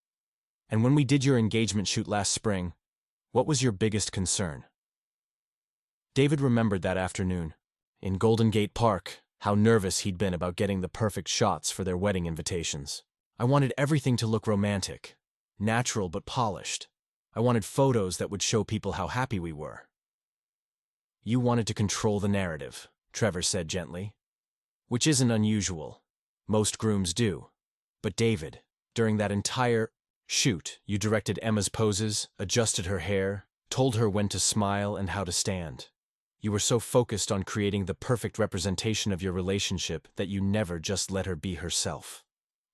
And when we did your engagement shoot last spring, what was your biggest concern? David remembered that afternoon, in Golden Gate Park, how nervous he'd been about getting the perfect shots for their wedding invitations. I wanted everything to look romantic, natural but polished. I wanted photos that would show people how happy we were. You wanted to control the narrative, Trevor said gently. Which isn't unusual. Most grooms do. But David, during that entire shoot, you directed Emma's poses, adjusted her hair, told her when to smile and how to stand. You were so focused on creating the perfect representation of your relationship that you never just let her be herself.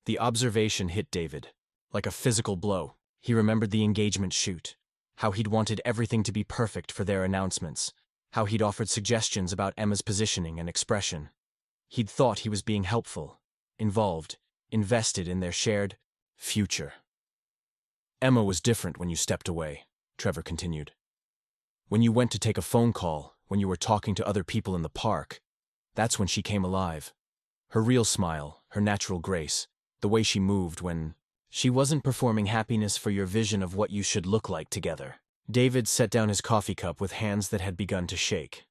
The observation hit David like a physical blow. He remembered the engagement shoot, how he'd wanted everything to be perfect for their announcements, how he'd offered suggestions about Emma's positioning and expression. He'd thought he was being helpful, involved, invested in their shared future. Emma was different when you stepped away, Trevor continued. When you went to take a phone call, when you were talking to other people in the park, that's when she came alive. Her real smile, her natural grace, the way she moved when she wasn't performing happiness for your vision of what you should look like together. David set down his coffee cup with hands that had begun to shake.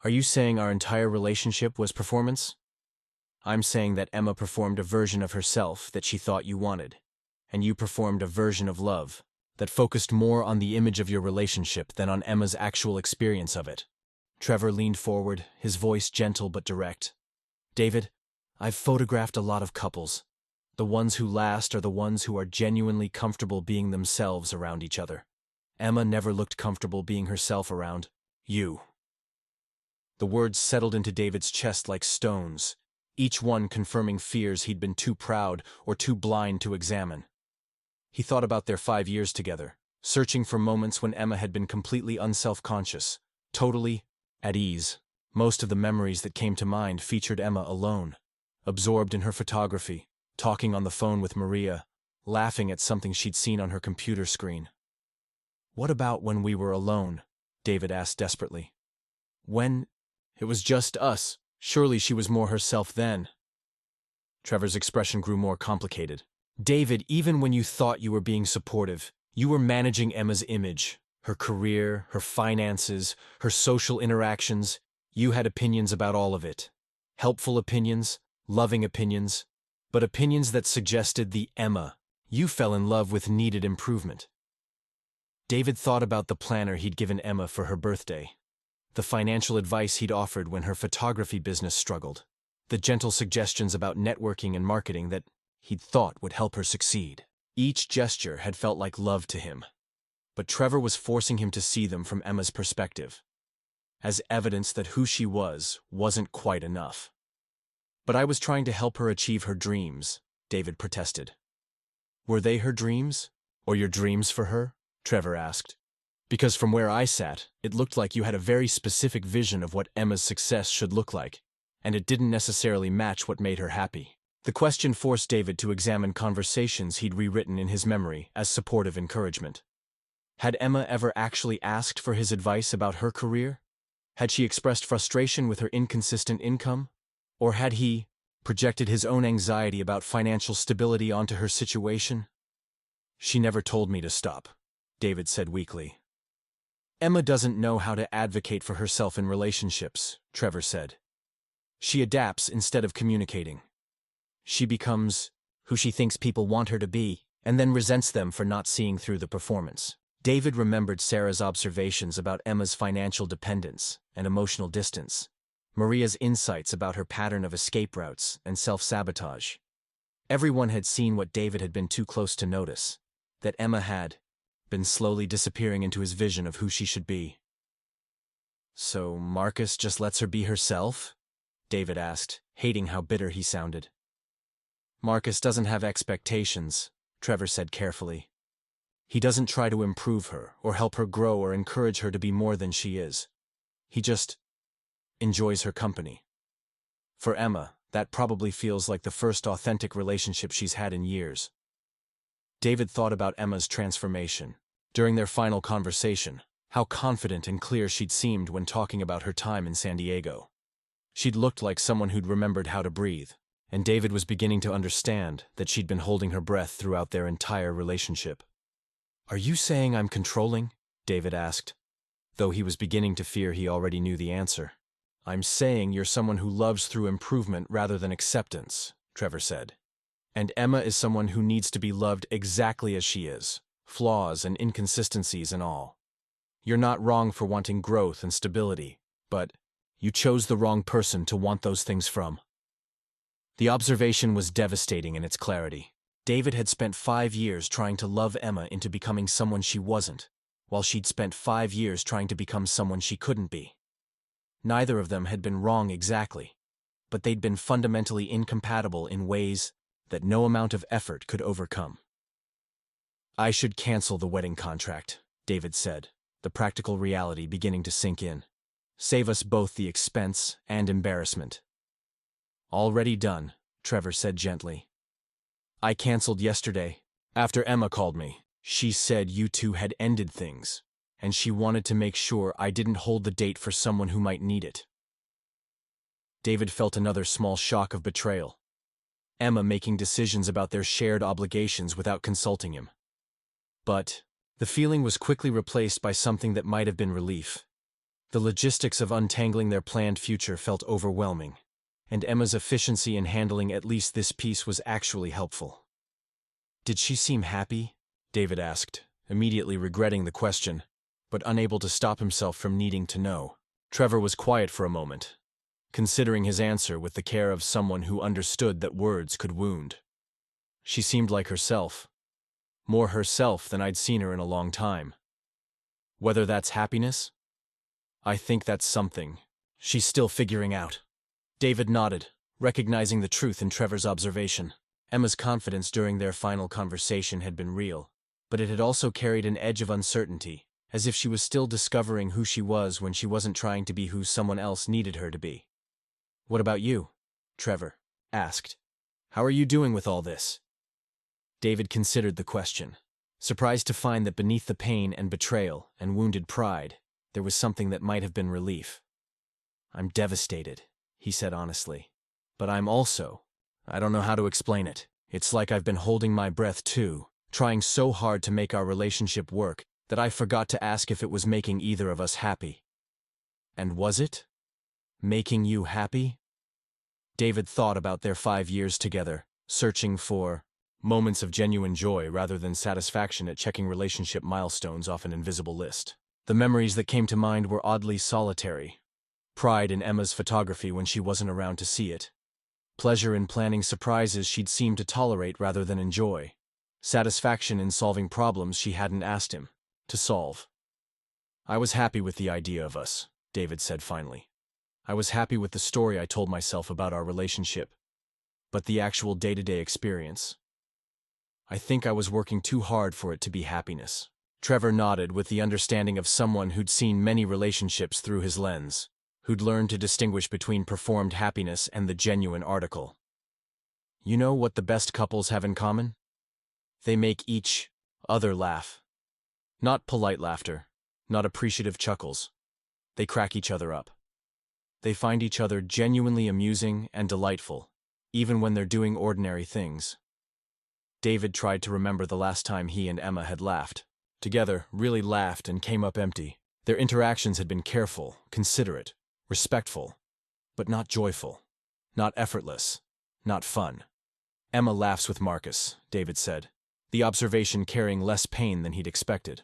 Are you saying our entire relationship was performance? I'm saying that Emma performed a version of herself that she thought you wanted, and you performed a version of love that focused more on the image of your relationship than on Emma's actual experience of it. Trevor leaned forward, his voice gentle but direct. David, I've photographed a lot of couples. The ones who last are the ones who are genuinely comfortable being themselves around each other. Emma never looked comfortable being herself around you. The words settled into David's chest like stones, each one confirming fears he'd been too proud or too blind to examine. He thought about their 5 years together, searching for moments when Emma had been completely unself-conscious, totally at ease. Most of the memories that came to mind featured Emma alone, absorbed in her photography, talking on the phone with Maria, laughing at something she'd seen on her computer screen. What about when we were alone? David asked desperately. When it was just us, surely she was more herself then. Trevor's expression grew more complicated. David, even when you thought you were being supportive, you were managing Emma's image, her career, her finances, her social interactions. You had opinions about all of it. Helpful opinions, loving opinions, but opinions that suggested the Emma you fell in love with needed improvement. David thought about the planner he'd given Emma for her birthday, the financial advice he'd offered when her photography business struggled, the gentle suggestions about networking and marketing that he'd thought would help her succeed. Each gesture had felt like love to him, but Trevor was forcing him to see them from Emma's perspective, as evidence that who she was wasn't quite enough. But I was trying to help her achieve her dreams, David protested. Were they her dreams, or your dreams for her? Trevor asked. Because from where I sat, it looked like you had a very specific vision of what Emma's success should look like, and it didn't necessarily match what made her happy. The question forced David to examine conversations he'd rewritten in his memory as supportive encouragement. Had Emma ever actually asked for his advice about her career? Had she expressed frustration with her inconsistent income? Or had he projected his own anxiety about financial stability onto her situation? She never told me to stop, David said weakly. Emma doesn't know how to advocate for herself in relationships, Trevor said. She adapts instead of communicating. She becomes who she thinks people want her to be, and then resents them for not seeing through the performance. David remembered Sarah's observations about Emma's financial dependence and emotional distance, Maria's insights about her pattern of escape routes and self-sabotage. Everyone had seen what David had been too close to notice, that Emma had been slowly disappearing into his vision of who she should be. So Marcus just lets her be herself? David asked, hating how bitter he sounded. Marcus doesn't have expectations, Trevor said carefully. He doesn't try to improve her or help her grow or encourage her to be more than she is. He just enjoys her company. For Emma, that probably feels like the first authentic relationship she's had in years. David thought about Emma's transformation. During their final conversation, how confident and clear she'd seemed when talking about her time in San Diego. She'd looked like someone who'd remembered how to breathe, and David was beginning to understand that she'd been holding her breath throughout their entire relationship. "Are you saying I'm controlling?" David asked, though he was beginning to fear he already knew the answer. "I'm saying you're someone who loves through improvement rather than acceptance," Trevor said. "And Emma is someone who needs to be loved exactly as she is, flaws and inconsistencies and all. You're not wrong for wanting growth and stability, but you chose the wrong person to want those things from." The observation was devastating in its clarity. David had spent 5 years trying to love Emma into becoming someone she wasn't, while she'd spent 5 years trying to become someone she couldn't be. Neither of them had been wrong exactly, but they'd been fundamentally incompatible in ways that no amount of effort could overcome. "I should cancel the wedding contract," David said, the practical reality beginning to sink in. "Save us both the expense and embarrassment." "Already done," Trevor said gently. "I canceled yesterday. After Emma called me, she said you two had ended things, and she wanted to make sure I didn't hold the date for someone who might need it." David felt another small shock of betrayal. Emma making decisions about their shared obligations without consulting him. But the feeling was quickly replaced by something that might have been relief. The logistics of untangling their planned future felt overwhelming, and Emma's efficiency in handling at least this piece was actually helpful. "Did she seem happy?" David asked, immediately regretting the question, but unable to stop himself from needing to know. Trevor was quiet for a moment, considering his answer with the care of someone who understood that words could wound. "She seemed like herself. More herself than I'd seen her in a long time. Whether that's happiness? I think that's something she's still figuring out." David nodded, recognizing the truth in Trevor's observation. Emma's confidence during their final conversation had been real, but it had also carried an edge of uncertainty, as if she was still discovering who she was when she wasn't trying to be who someone else needed her to be. "What about you?" Trevor asked. "How are you doing with all this?" David considered the question, surprised to find that beneath the pain and betrayal and wounded pride, there was something that might have been relief. "I'm devastated," he said honestly. "But I don't know how to explain it. It's like I've been holding my breath too, trying so hard to make our relationship work that I forgot to ask if it was making either of us happy." "And was it? Making you happy?" David thought about their 5 years together, searching for moments of genuine joy rather than satisfaction at checking relationship milestones off an invisible list. The memories that came to mind were oddly solitary. Pride in Emma's photography when she wasn't around to see it. Pleasure in planning surprises she'd seemed to tolerate rather than enjoy. Satisfaction in solving problems she hadn't asked him to solve. "I was happy with the idea of us," David said finally. "I was happy with the story I told myself about our relationship. But the actual day-to-day experience, I think I was working too hard for it to be happiness." Trevor nodded with the understanding of someone who'd seen many relationships through his lens, who'd learned to distinguish between performed happiness and the genuine article. "You know what the best couples have in common? They make each other laugh. Not polite laughter, not appreciative chuckles. They crack each other up. They find each other genuinely amusing and delightful, even when they're doing ordinary things." David tried to remember the last time he and Emma had laughed together, really laughed and came up empty. Their interactions had been careful, considerate, respectful, but not joyful, not effortless, not fun. "Emma laughs with Marcus," David said, the observation carrying less pain than he'd expected.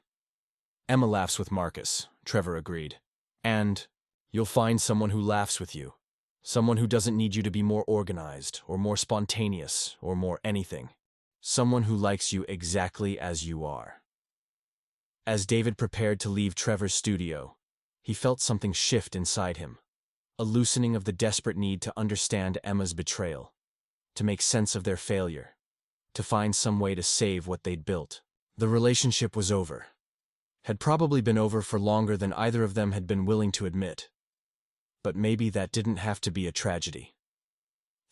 "Emma laughs with Marcus," Trevor agreed. "And you'll find someone who laughs with you. Someone who doesn't need you to be more organized, or more spontaneous, or more anything. Someone who likes you exactly as you are." As David prepared to leave Trevor's studio, he felt something shift inside him, a loosening of the desperate need to understand Emma's betrayal. to make sense of their failure, to find some way to save what they'd built. The relationship was over. Had probably been over for longer than either of them had been willing to admit. But maybe that didn't have to be a tragedy.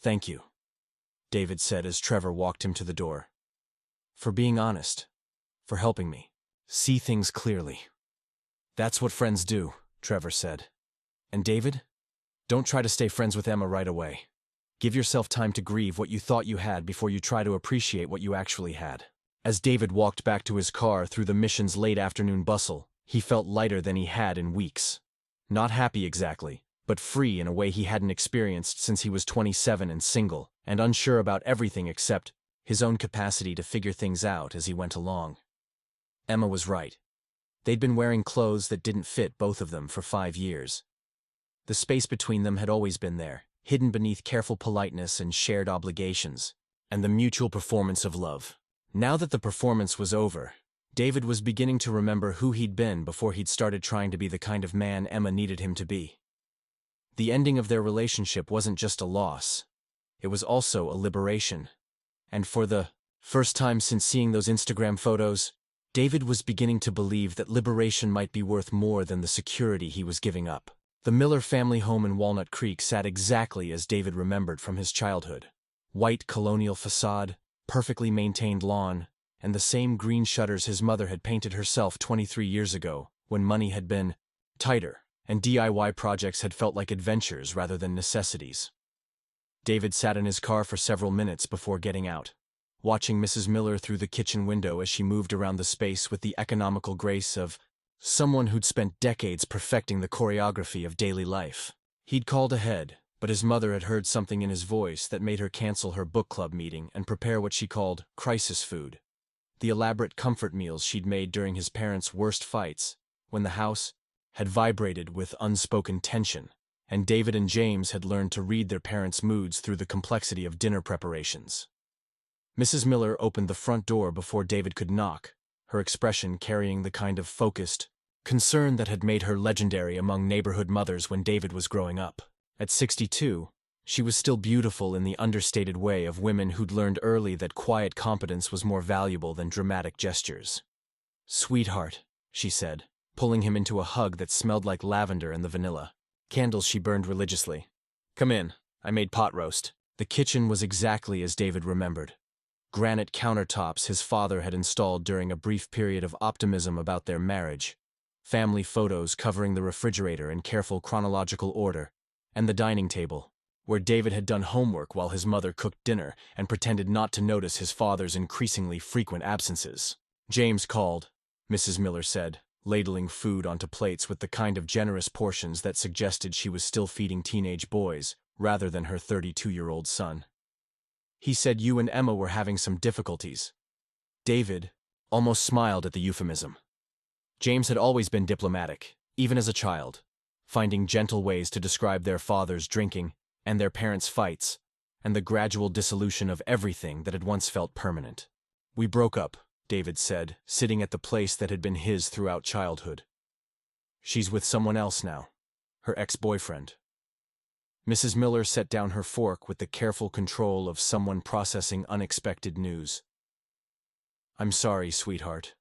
"Thank you," David said as Trevor walked him to the door. "For being honest. For helping me see things clearly." "That's what friends do," Trevor said. "And David, don't try to stay friends with Emma right away. Give yourself time to grieve what you thought you had before you try to appreciate what you actually had." As David walked back to his car through the mission's late afternoon bustle, he felt lighter than he had in weeks. Not happy exactly, but free in a way he hadn't experienced since he was 27 and single, and unsure about everything except his own capacity to figure things out as he went along. Emma was right. They'd been wearing clothes that didn't fit both of them for 5 years. The space between them had always been there, hidden beneath careful politeness and shared obligations, and the mutual performance of love. Now that the performance was over, David was beginning to remember who he'd been before he'd started trying to be the kind of man Emma needed him to be. The ending of their relationship wasn't just a loss. It was also a liberation. And for the first time since seeing those Instagram photos, David was beginning to believe that liberation might be worth more than the security he was giving up. The Miller family home in Walnut Creek sat exactly as David remembered from his childhood. White colonial facade, perfectly maintained lawn, and the same green shutters his mother had painted herself 23 years ago, when money had been tighter, and DIY projects had felt like adventures rather than necessities. David sat in his car for several minutes before getting out, watching Mrs. Miller through the kitchen window as she moved around the space with the economical grace of someone who'd spent decades perfecting the choreography of daily life. He'd called ahead, but his mother had heard something in his voice that made her cancel her book club meeting and prepare what she called crisis food, the elaborate comfort meals she'd made during his parents' worst fights, when the house had vibrated with unspoken tension, and David and James had learned to read their parents' moods through the complexity of dinner preparations. Mrs. Miller opened the front door before David could knock, her expression carrying the kind of focused concern that had made her legendary among neighborhood mothers when David was growing up. At 62, she was still beautiful in the understated way of women who'd learned early that quiet competence was more valuable than dramatic gestures. "Sweetheart," she said, pulling him into a hug that smelled like lavender and the vanilla. Candles she burned religiously. "Come in, I made pot roast." The kitchen was exactly as David remembered. Granite countertops his father had installed during a brief period of optimism about their marriage, family photos covering the refrigerator in careful chronological order, and the dining table, where David had done homework while his mother cooked dinner and pretended not to notice his father's increasingly frequent absences. "James called," Mrs. Miller said, ladling food onto plates with the kind of generous portions that suggested she was still feeding teenage boys rather than her 32-year-old son. "He said you and Emma were having some difficulties." David almost smiled at the euphemism. James had always been diplomatic, even as a child, finding gentle ways to describe their father's drinking and their parents' fights, and the gradual dissolution of everything that had once felt permanent. "We broke up," David said, sitting at the place that had been his throughout childhood. "She's with someone else now, her ex-boyfriend." Mrs. Miller set down her fork with the careful control of someone processing unexpected news. "I'm sorry, sweetheart.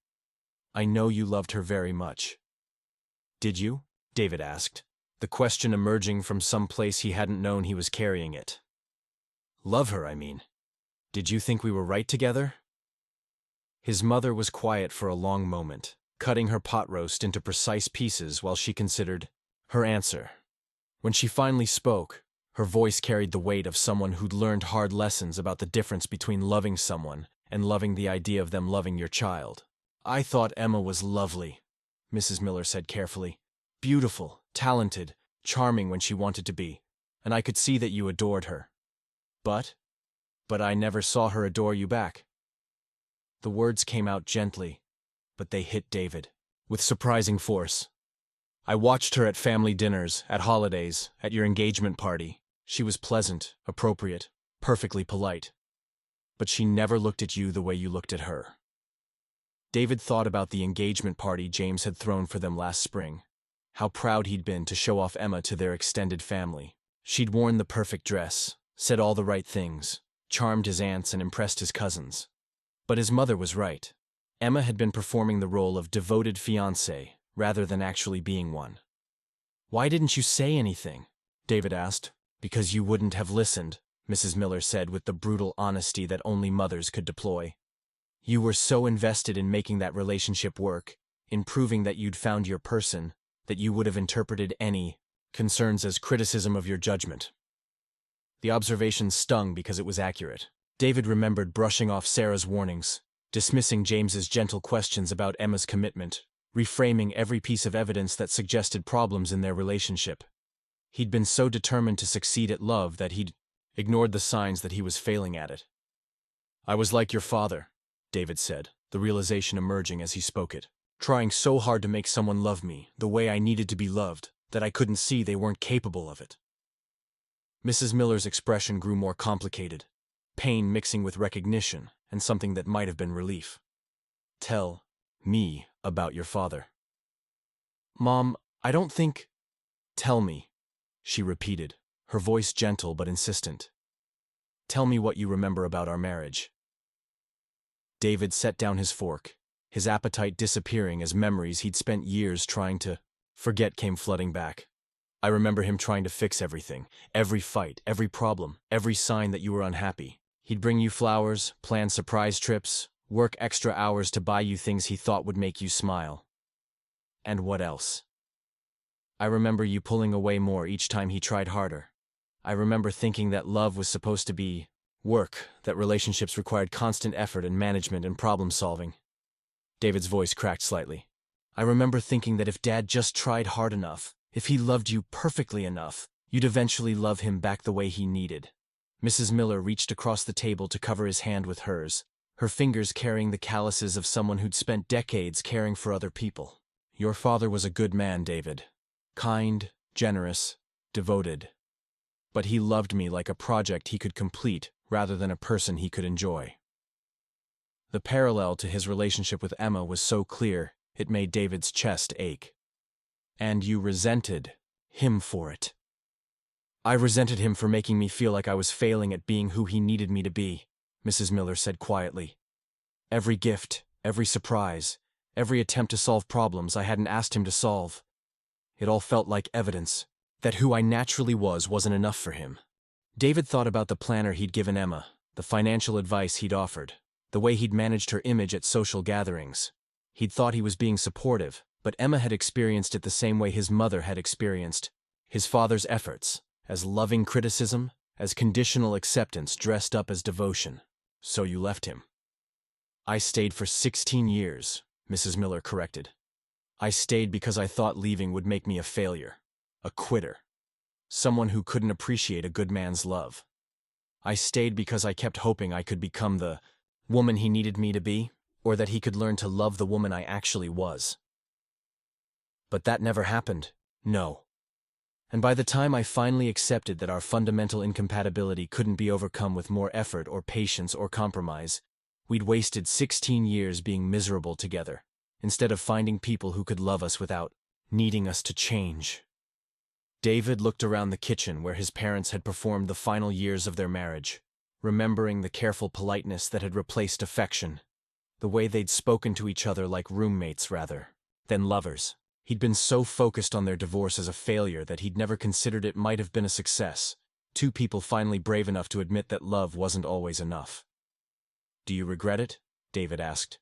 I know you loved her very much." "Did you?" David asked, the question emerging from some place he hadn't known he was carrying it. "Love her, I mean. Did you think we were right together?" His mother was quiet for a long moment, cutting her pot roast into precise pieces while she considered her answer. When she finally spoke, her voice carried the weight of someone who'd learned hard lessons about the difference between loving someone and loving the idea of them loving your child. "I thought Emma was lovely," Mrs. Miller said carefully. "Beautiful, talented, charming when she wanted to be, and I could see that you adored her. But I never saw her adore you back." The words came out gently, but they hit David with surprising force. "I watched her at family dinners, at holidays, at your engagement party. She was pleasant, appropriate, perfectly polite. But she never looked at you the way you looked at her." David thought about the engagement party James had thrown for them last spring. How proud he'd been to show off Emma to their extended family. She'd worn the perfect dress, said all the right things, charmed his aunts and impressed his cousins. But his mother was right. Emma had been performing the role of devoted fiancée rather than actually being one. "Why didn't you say anything?" David asked. "Because you wouldn't have listened," Mrs. Miller said with the brutal honesty that only mothers could deploy. "You were so invested in making that relationship work, in proving that you'd found your person, that you would have interpreted any concerns as criticism of your judgment." The observation stung because it was accurate. David remembered brushing off Sarah's warnings, dismissing James's gentle questions about Emma's commitment, reframing every piece of evidence that suggested problems in their relationship. He'd been so determined to succeed at love that he'd ignored the signs that he was failing at it. "I was like your father," David said, the realization emerging as he spoke it. "Trying so hard to make someone love me the way I needed to be loved that I couldn't see they weren't capable of it." Mrs. Miller's expression grew more complicated, pain mixing with recognition and something that might have been relief. "Tell me about your father." "Mom, I don't think—" "Tell me," she repeated, her voice gentle but insistent. "Tell me what you remember about our marriage." David set down his fork, his appetite disappearing as memories he'd spent years trying to forget came flooding back. "I remember him trying to fix everything, every fight, every problem, every sign that you were unhappy. He'd bring you flowers, plan surprise trips, work extra hours to buy you things he thought would make you smile. And what else? I remember you pulling away more each time he tried harder. I remember thinking that love was supposed to be work, that relationships required constant effort and management and problem solving." David's voice cracked slightly. "I remember thinking that if Dad just tried hard enough, if he loved you perfectly enough, you'd eventually love him back the way he needed." Mrs. Miller reached across the table to cover his hand with hers, her fingers carrying the calluses of someone who'd spent decades caring for other people. "Your father was a good man, David. Kind, generous, devoted. But he loved me like a project he could complete rather than a person he could enjoy." The parallel to his relationship with Emma was so clear, it made David's chest ache. "And you resented him for it." "I resented him for making me feel like I was failing at being who he needed me to be," Mrs. Miller said quietly. "Every gift, every surprise, every attempt to solve problems I hadn't asked him to solve. It all felt like evidence that who I naturally was wasn't enough for him." David thought about the planner he'd given Emma, the financial advice he'd offered, the way he'd managed her image at social gatherings. He'd thought he was being supportive, but Emma had experienced it the same way his mother had experienced his father's efforts, as loving criticism, as conditional acceptance dressed up as devotion. "So you left him." "I stayed for 16 years, Mrs. Miller corrected. "I stayed because I thought leaving would make me a failure, a quitter, someone who couldn't appreciate a good man's love. I stayed because I kept hoping I could become the woman he needed me to be, or that he could learn to love the woman I actually was. But that never happened, no. And by the time I finally accepted that our fundamental incompatibility couldn't be overcome with more effort or patience or compromise, we'd wasted 16 years being miserable together, instead of finding people who could love us without needing us to change." David looked around the kitchen where his parents had performed the final years of their marriage, remembering the careful politeness that had replaced affection, the way they'd spoken to each other like roommates rather than lovers. He'd been so focused on their divorce as a failure that he'd never considered it might have been a success, two people finally brave enough to admit that love wasn't always enough. "Do you regret it?" David asked.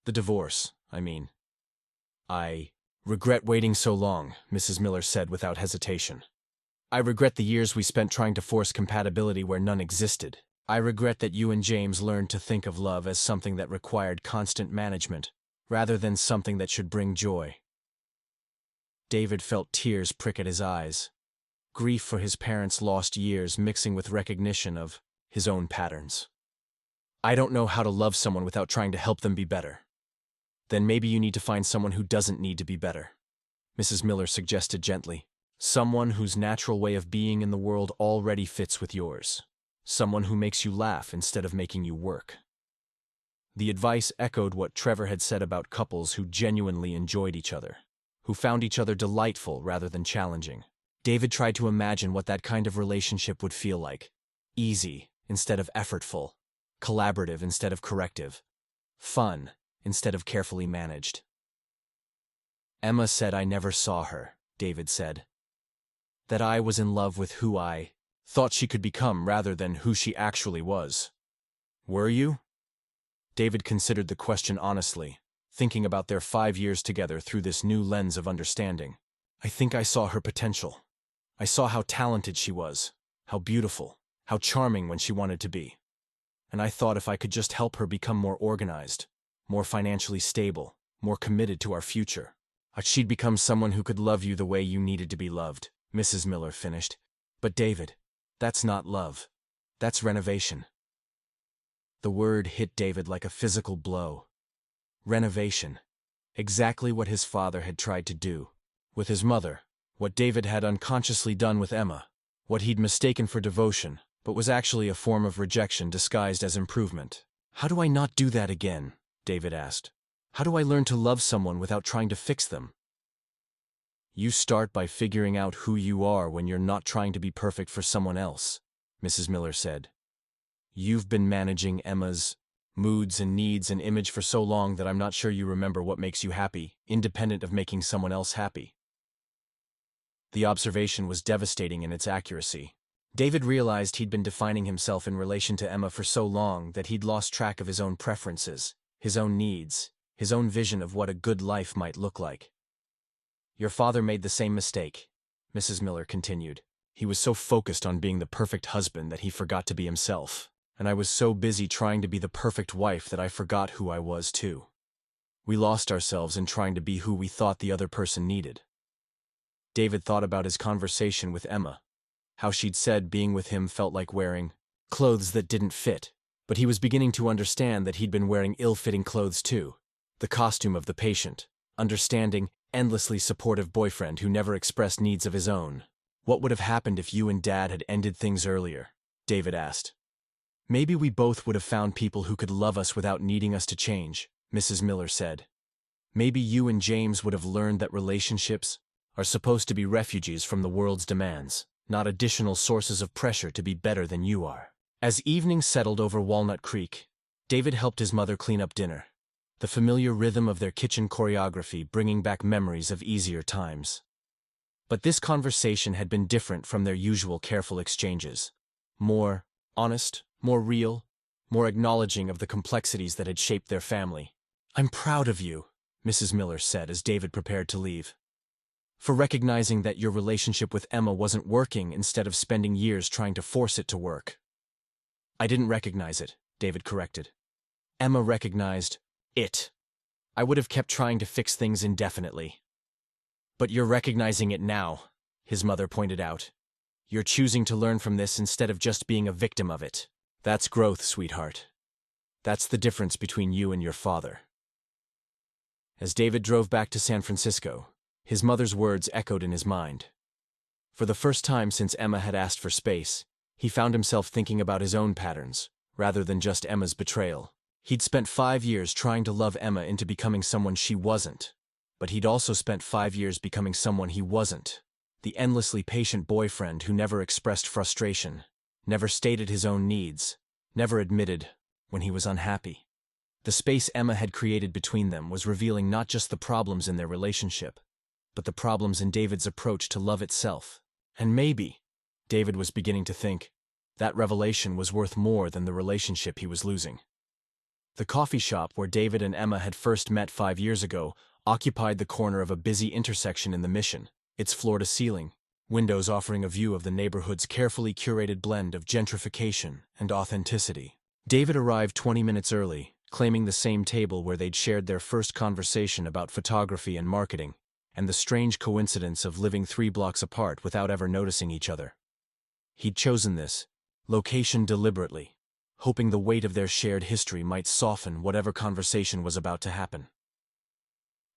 "The divorce, I mean." "I regret waiting so long," Mrs. Miller said without hesitation. "I regret the years we spent trying to force compatibility where none existed. I regret that you and James learned to think of love as something that required constant management, rather than something that should bring joy." David felt tears prick at his eyes, grief for his parents' lost years mixing with recognition of his own patterns. "I don't know how to love someone without trying to help them be better." "Then maybe you need to find someone who doesn't need to be better," Mrs. Miller suggested gently. "Someone whose natural way of being in the world already fits with yours. Someone who makes you laugh instead of making you work." The advice echoed what Trevor had said about couples who genuinely enjoyed each other, who found each other delightful rather than challenging. David tried to imagine what that kind of relationship would feel like. Easy, instead of effortful, collaborative instead of corrective, fun instead of carefully managed. Emma said I never saw her, David said. That I was in love with who I thought she could become rather than who she actually was. Were you? David considered the question honestly, thinking about their 5 years together through this new lens of understanding. I think I saw her potential. I saw how talented she was, how beautiful, how charming when she wanted to be. And I thought if I could just help her become more organized, more financially stable, more committed to our future, she'd become someone who could love you the way you needed to be loved, Mrs. Miller finished. But David, that's not love. That's renovation. The word hit David like a physical blow. Renovation. Exactly what his father had tried to do with his mother, what David had unconsciously done with Emma, what he'd mistaken for devotion, but was actually a form of rejection disguised as improvement. How do I not do that again? David asked. How do I learn to love someone without trying to fix them? You start by figuring out who you are when you're not trying to be perfect for someone else, Mrs. Miller said. You've been managing Emma's moods and needs and image for so long that I'm not sure you remember what makes you happy, independent of making someone else happy. The observation was devastating in its accuracy. David realized he'd been defining himself in relation to Emma for so long that he'd lost track of his own preferences, his own needs, his own vision of what a good life might look like. Your father made the same mistake, Mrs. Miller continued. He was so focused on being the perfect husband that he forgot to be himself, and I was so busy trying to be the perfect wife that I forgot who I was too. We lost ourselves in trying to be who we thought the other person needed. David thought about his conversation with Emma, how she'd said being with him felt like wearing clothes that didn't fit, but he was beginning to understand that he'd been wearing ill-fitting clothes too. The costume of the patient, understanding, endlessly supportive boyfriend who never expressed needs of his own. What would have happened if you and Dad had ended things earlier? David asked. Maybe we both would have found people who could love us without needing us to change, Mrs. Miller said. Maybe you and James would have learned that relationships are supposed to be refuges from the world's demands, not additional sources of pressure to be better than you are. As evening settled over Walnut Creek, David helped his mother clean up dinner, the familiar rhythm of their kitchen choreography bringing back memories of easier times. But this conversation had been different from their usual careful exchanges. More honest, more real, more acknowledging of the complexities that had shaped their family. I'm proud of you, Mrs. Miller said as David prepared to leave, for recognizing that your relationship with Emma wasn't working instead of spending years trying to force it to work. I didn't recognize it, David corrected. Emma recognized it. I would have kept trying to fix things indefinitely. But you're recognizing it now, his mother pointed out. You're choosing to learn from this instead of just being a victim of it. That's growth, sweetheart. That's the difference between you and your father. As David drove back to San Francisco, his mother's words echoed in his mind. For the first time since Emma had asked for space, he found himself thinking about his own patterns, rather than just Emma's betrayal. He'd spent 5 years trying to love Emma into becoming someone she wasn't, but he'd also spent 5 years becoming someone he wasn't. The endlessly patient boyfriend who never expressed frustration, never stated his own needs, never admitted when he was unhappy. The space Emma had created between them was revealing not just the problems in their relationship, but the problems in David's approach to love itself. And maybe, David was beginning to think, that revelation was worth more than the relationship he was losing. The coffee shop where David and Emma had first met 5 years ago occupied the corner of a busy intersection in the Mission, its floor-to-ceiling, windows offering a view of the neighborhood's carefully curated blend of gentrification and authenticity. David arrived 20 minutes early, claiming the same table where they'd shared their first conversation about photography and marketing, and the strange coincidence of living 3 blocks apart without ever noticing each other. He'd chosen this location deliberately, hoping the weight of their shared history might soften whatever conversation was about to happen.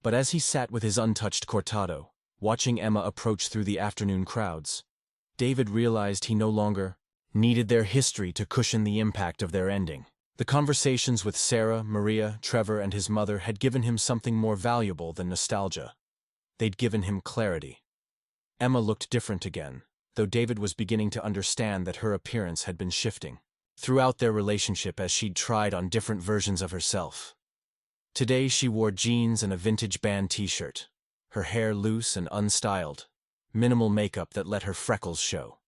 But as he sat with his untouched cortado, watching Emma approach through the afternoon crowds, David realized he no longer needed their history to cushion the impact of their ending. The conversations with Sarah, Maria, Trevor, and his mother had given him something more valuable than nostalgia. They'd given him clarity. Emma looked different again, though David was beginning to understand that her appearance had been shifting. throughout their relationship as she'd tried on different versions of herself. Today she wore jeans and a vintage band t-shirt, her hair loose and unstyled, minimal makeup that let her freckles show.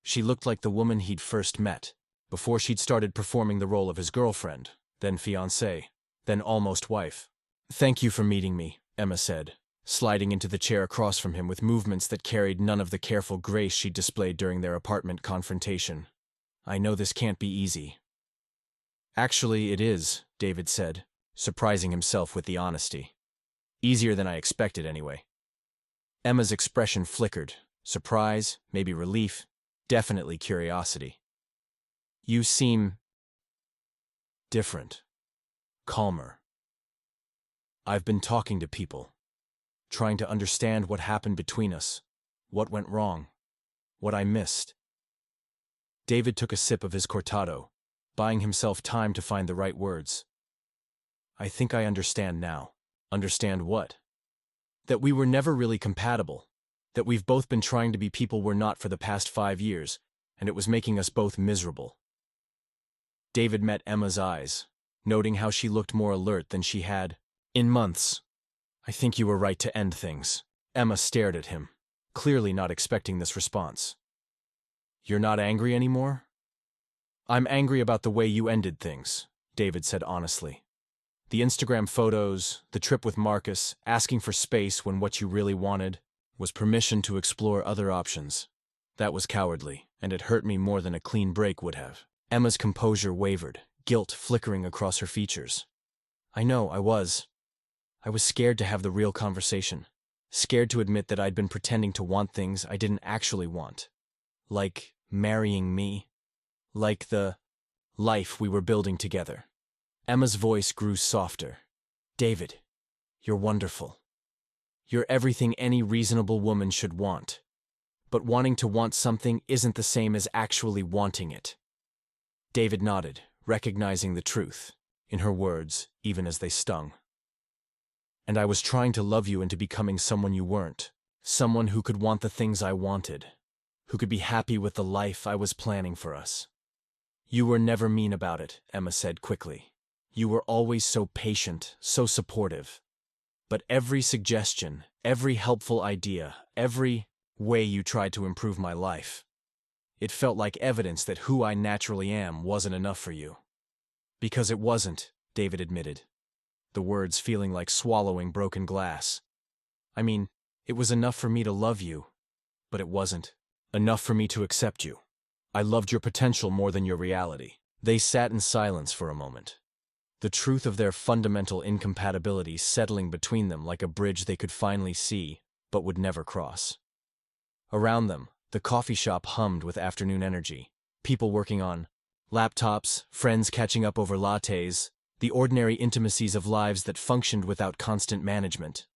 She looked like the woman he'd first met, before she'd started performing the role of his girlfriend, then fiancée, then almost wife. "Thank you for meeting me," Emma said, sliding into the chair across from him with movements that carried none of the careful grace she'd displayed during their apartment confrontation. "I know this can't be easy." "Actually, it is," David said, surprising himself with the honesty. "Easier than I expected, anyway." Emma's expression flickered. Surprise, maybe relief, definitely curiosity. "You seem different. Calmer. I've been talking to people, trying to understand what happened between us, what went wrong, what I missed." David took a sip of his cortado, buying himself time to find the right words. "I think I understand now." "Understand what?" "That we were never really compatible, that we've both been trying to be people we're not for the past 5 years, and it was making us both miserable." David met Emma's eyes, noting how she looked more alert than she had in months. "I think you were right to end things." Emma stared at him, clearly not expecting this response. "You're not angry anymore?" "I'm angry about the way you ended things," David said honestly. "The Instagram photos, the trip with Marcus, asking for space when what you really wanted was permission to explore other options. That was cowardly, and it hurt me more than a clean break would have." Emma's composure wavered, guilt flickering across her features. "I know, I was scared to have the real conversation, scared to admit that I'd been pretending to want things I didn't actually want. Like marrying me, like the life we were building together." Emma's voice grew softer. "David, you're wonderful. You're everything any reasonable woman should want. But wanting to want something isn't the same as actually wanting it." David nodded, recognizing the truth in her words, even as they stung. "And I was trying to love you into becoming someone you weren't, someone who could want the things I wanted, who could be happy with the life I was planning for us." "You were never mean about it," Emma said quickly. "You were always so patient, so supportive. But every suggestion, every helpful idea, every way you tried to improve my life, it felt like evidence that who I naturally am wasn't enough for you." "Because it wasn't," David admitted, the words feeling like swallowing broken glass. "I mean, it was enough for me to love you, but it wasn't enough for me to accept you. I loved your potential more than your reality." They sat in silence for a moment, the truth of their fundamental incompatibility settling between them like a bridge they could finally see, but would never cross. Around them, the coffee shop hummed with afternoon energy, people working on laptops, friends catching up over lattes, the ordinary intimacies of lives that functioned without constant management.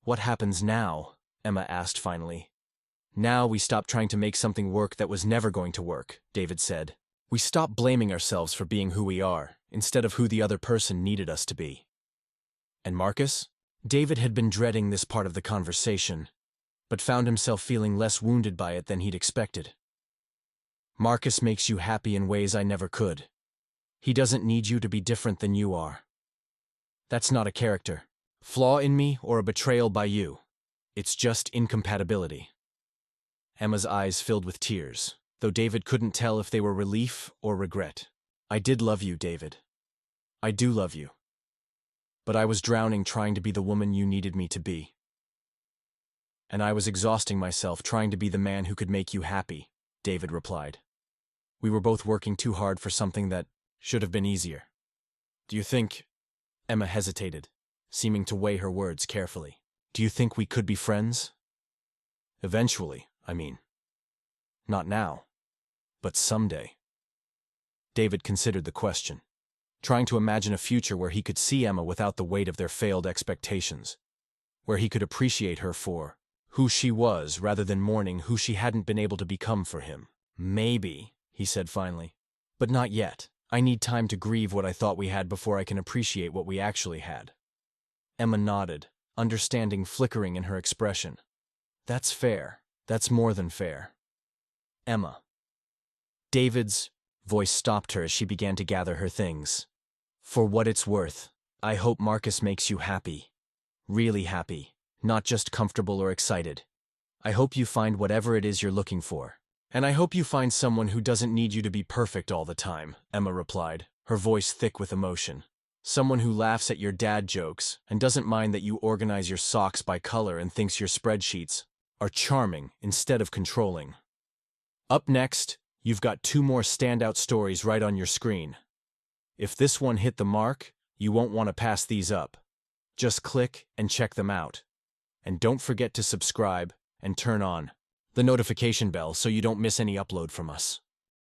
"What happens now?" Emma asked finally. "Now we stop trying to make something work that was never going to work," David said. "We stop blaming ourselves for being who we are, instead of who the other person needed us to be." "And Marcus?" David had been dreading this part of the conversation, but found himself feeling less wounded by it than he'd expected. "Marcus makes you happy in ways I never could. He doesn't need you to be different than you are. That's not a character flaw in me or a betrayal by you. It's just incompatibility." Emma's eyes filled with tears, though David couldn't tell if they were relief or regret. "I did love you, David. I do love you. But I was drowning trying to be the woman you needed me to be. And I was exhausting myself trying to be the man who could make you happy," David replied. "We were both working too hard for something that should have been easier." "Do you think—" Emma hesitated, seeming to weigh her words carefully. "Do you think we could be friends? Eventually, I mean. Not now, but someday." David considered the question, trying to imagine a future where he could see Emma without the weight of their failed expectations, where he could appreciate her for who she was rather than mourning who she hadn't been able to become for him. "Maybe," he said finally, "but not yet. I need time to grieve what I thought we had before I can appreciate what we actually had." Emma nodded, understanding flickering in her expression. "That's fair. That's more than fair." "Emma." David's voice stopped her as she began to gather her things. For what it's worth, I hope Marcus makes you happy. Really happy, not just comfortable or excited. I hope you find whatever it is you're looking for. And I hope you find someone who doesn't need you to be perfect all the time, Emma replied, her voice thick with emotion. Someone who laughs at your dad jokes and doesn't mind that you organize your socks by color and thinks your spreadsheets are charming instead of controlling. Up next, you've got 2 more standout stories right on your screen. If this one hit the mark, you won't want to pass these up. Just click and check them out. And don't forget to subscribe and turn on the notification bell so you don't miss any upload from us.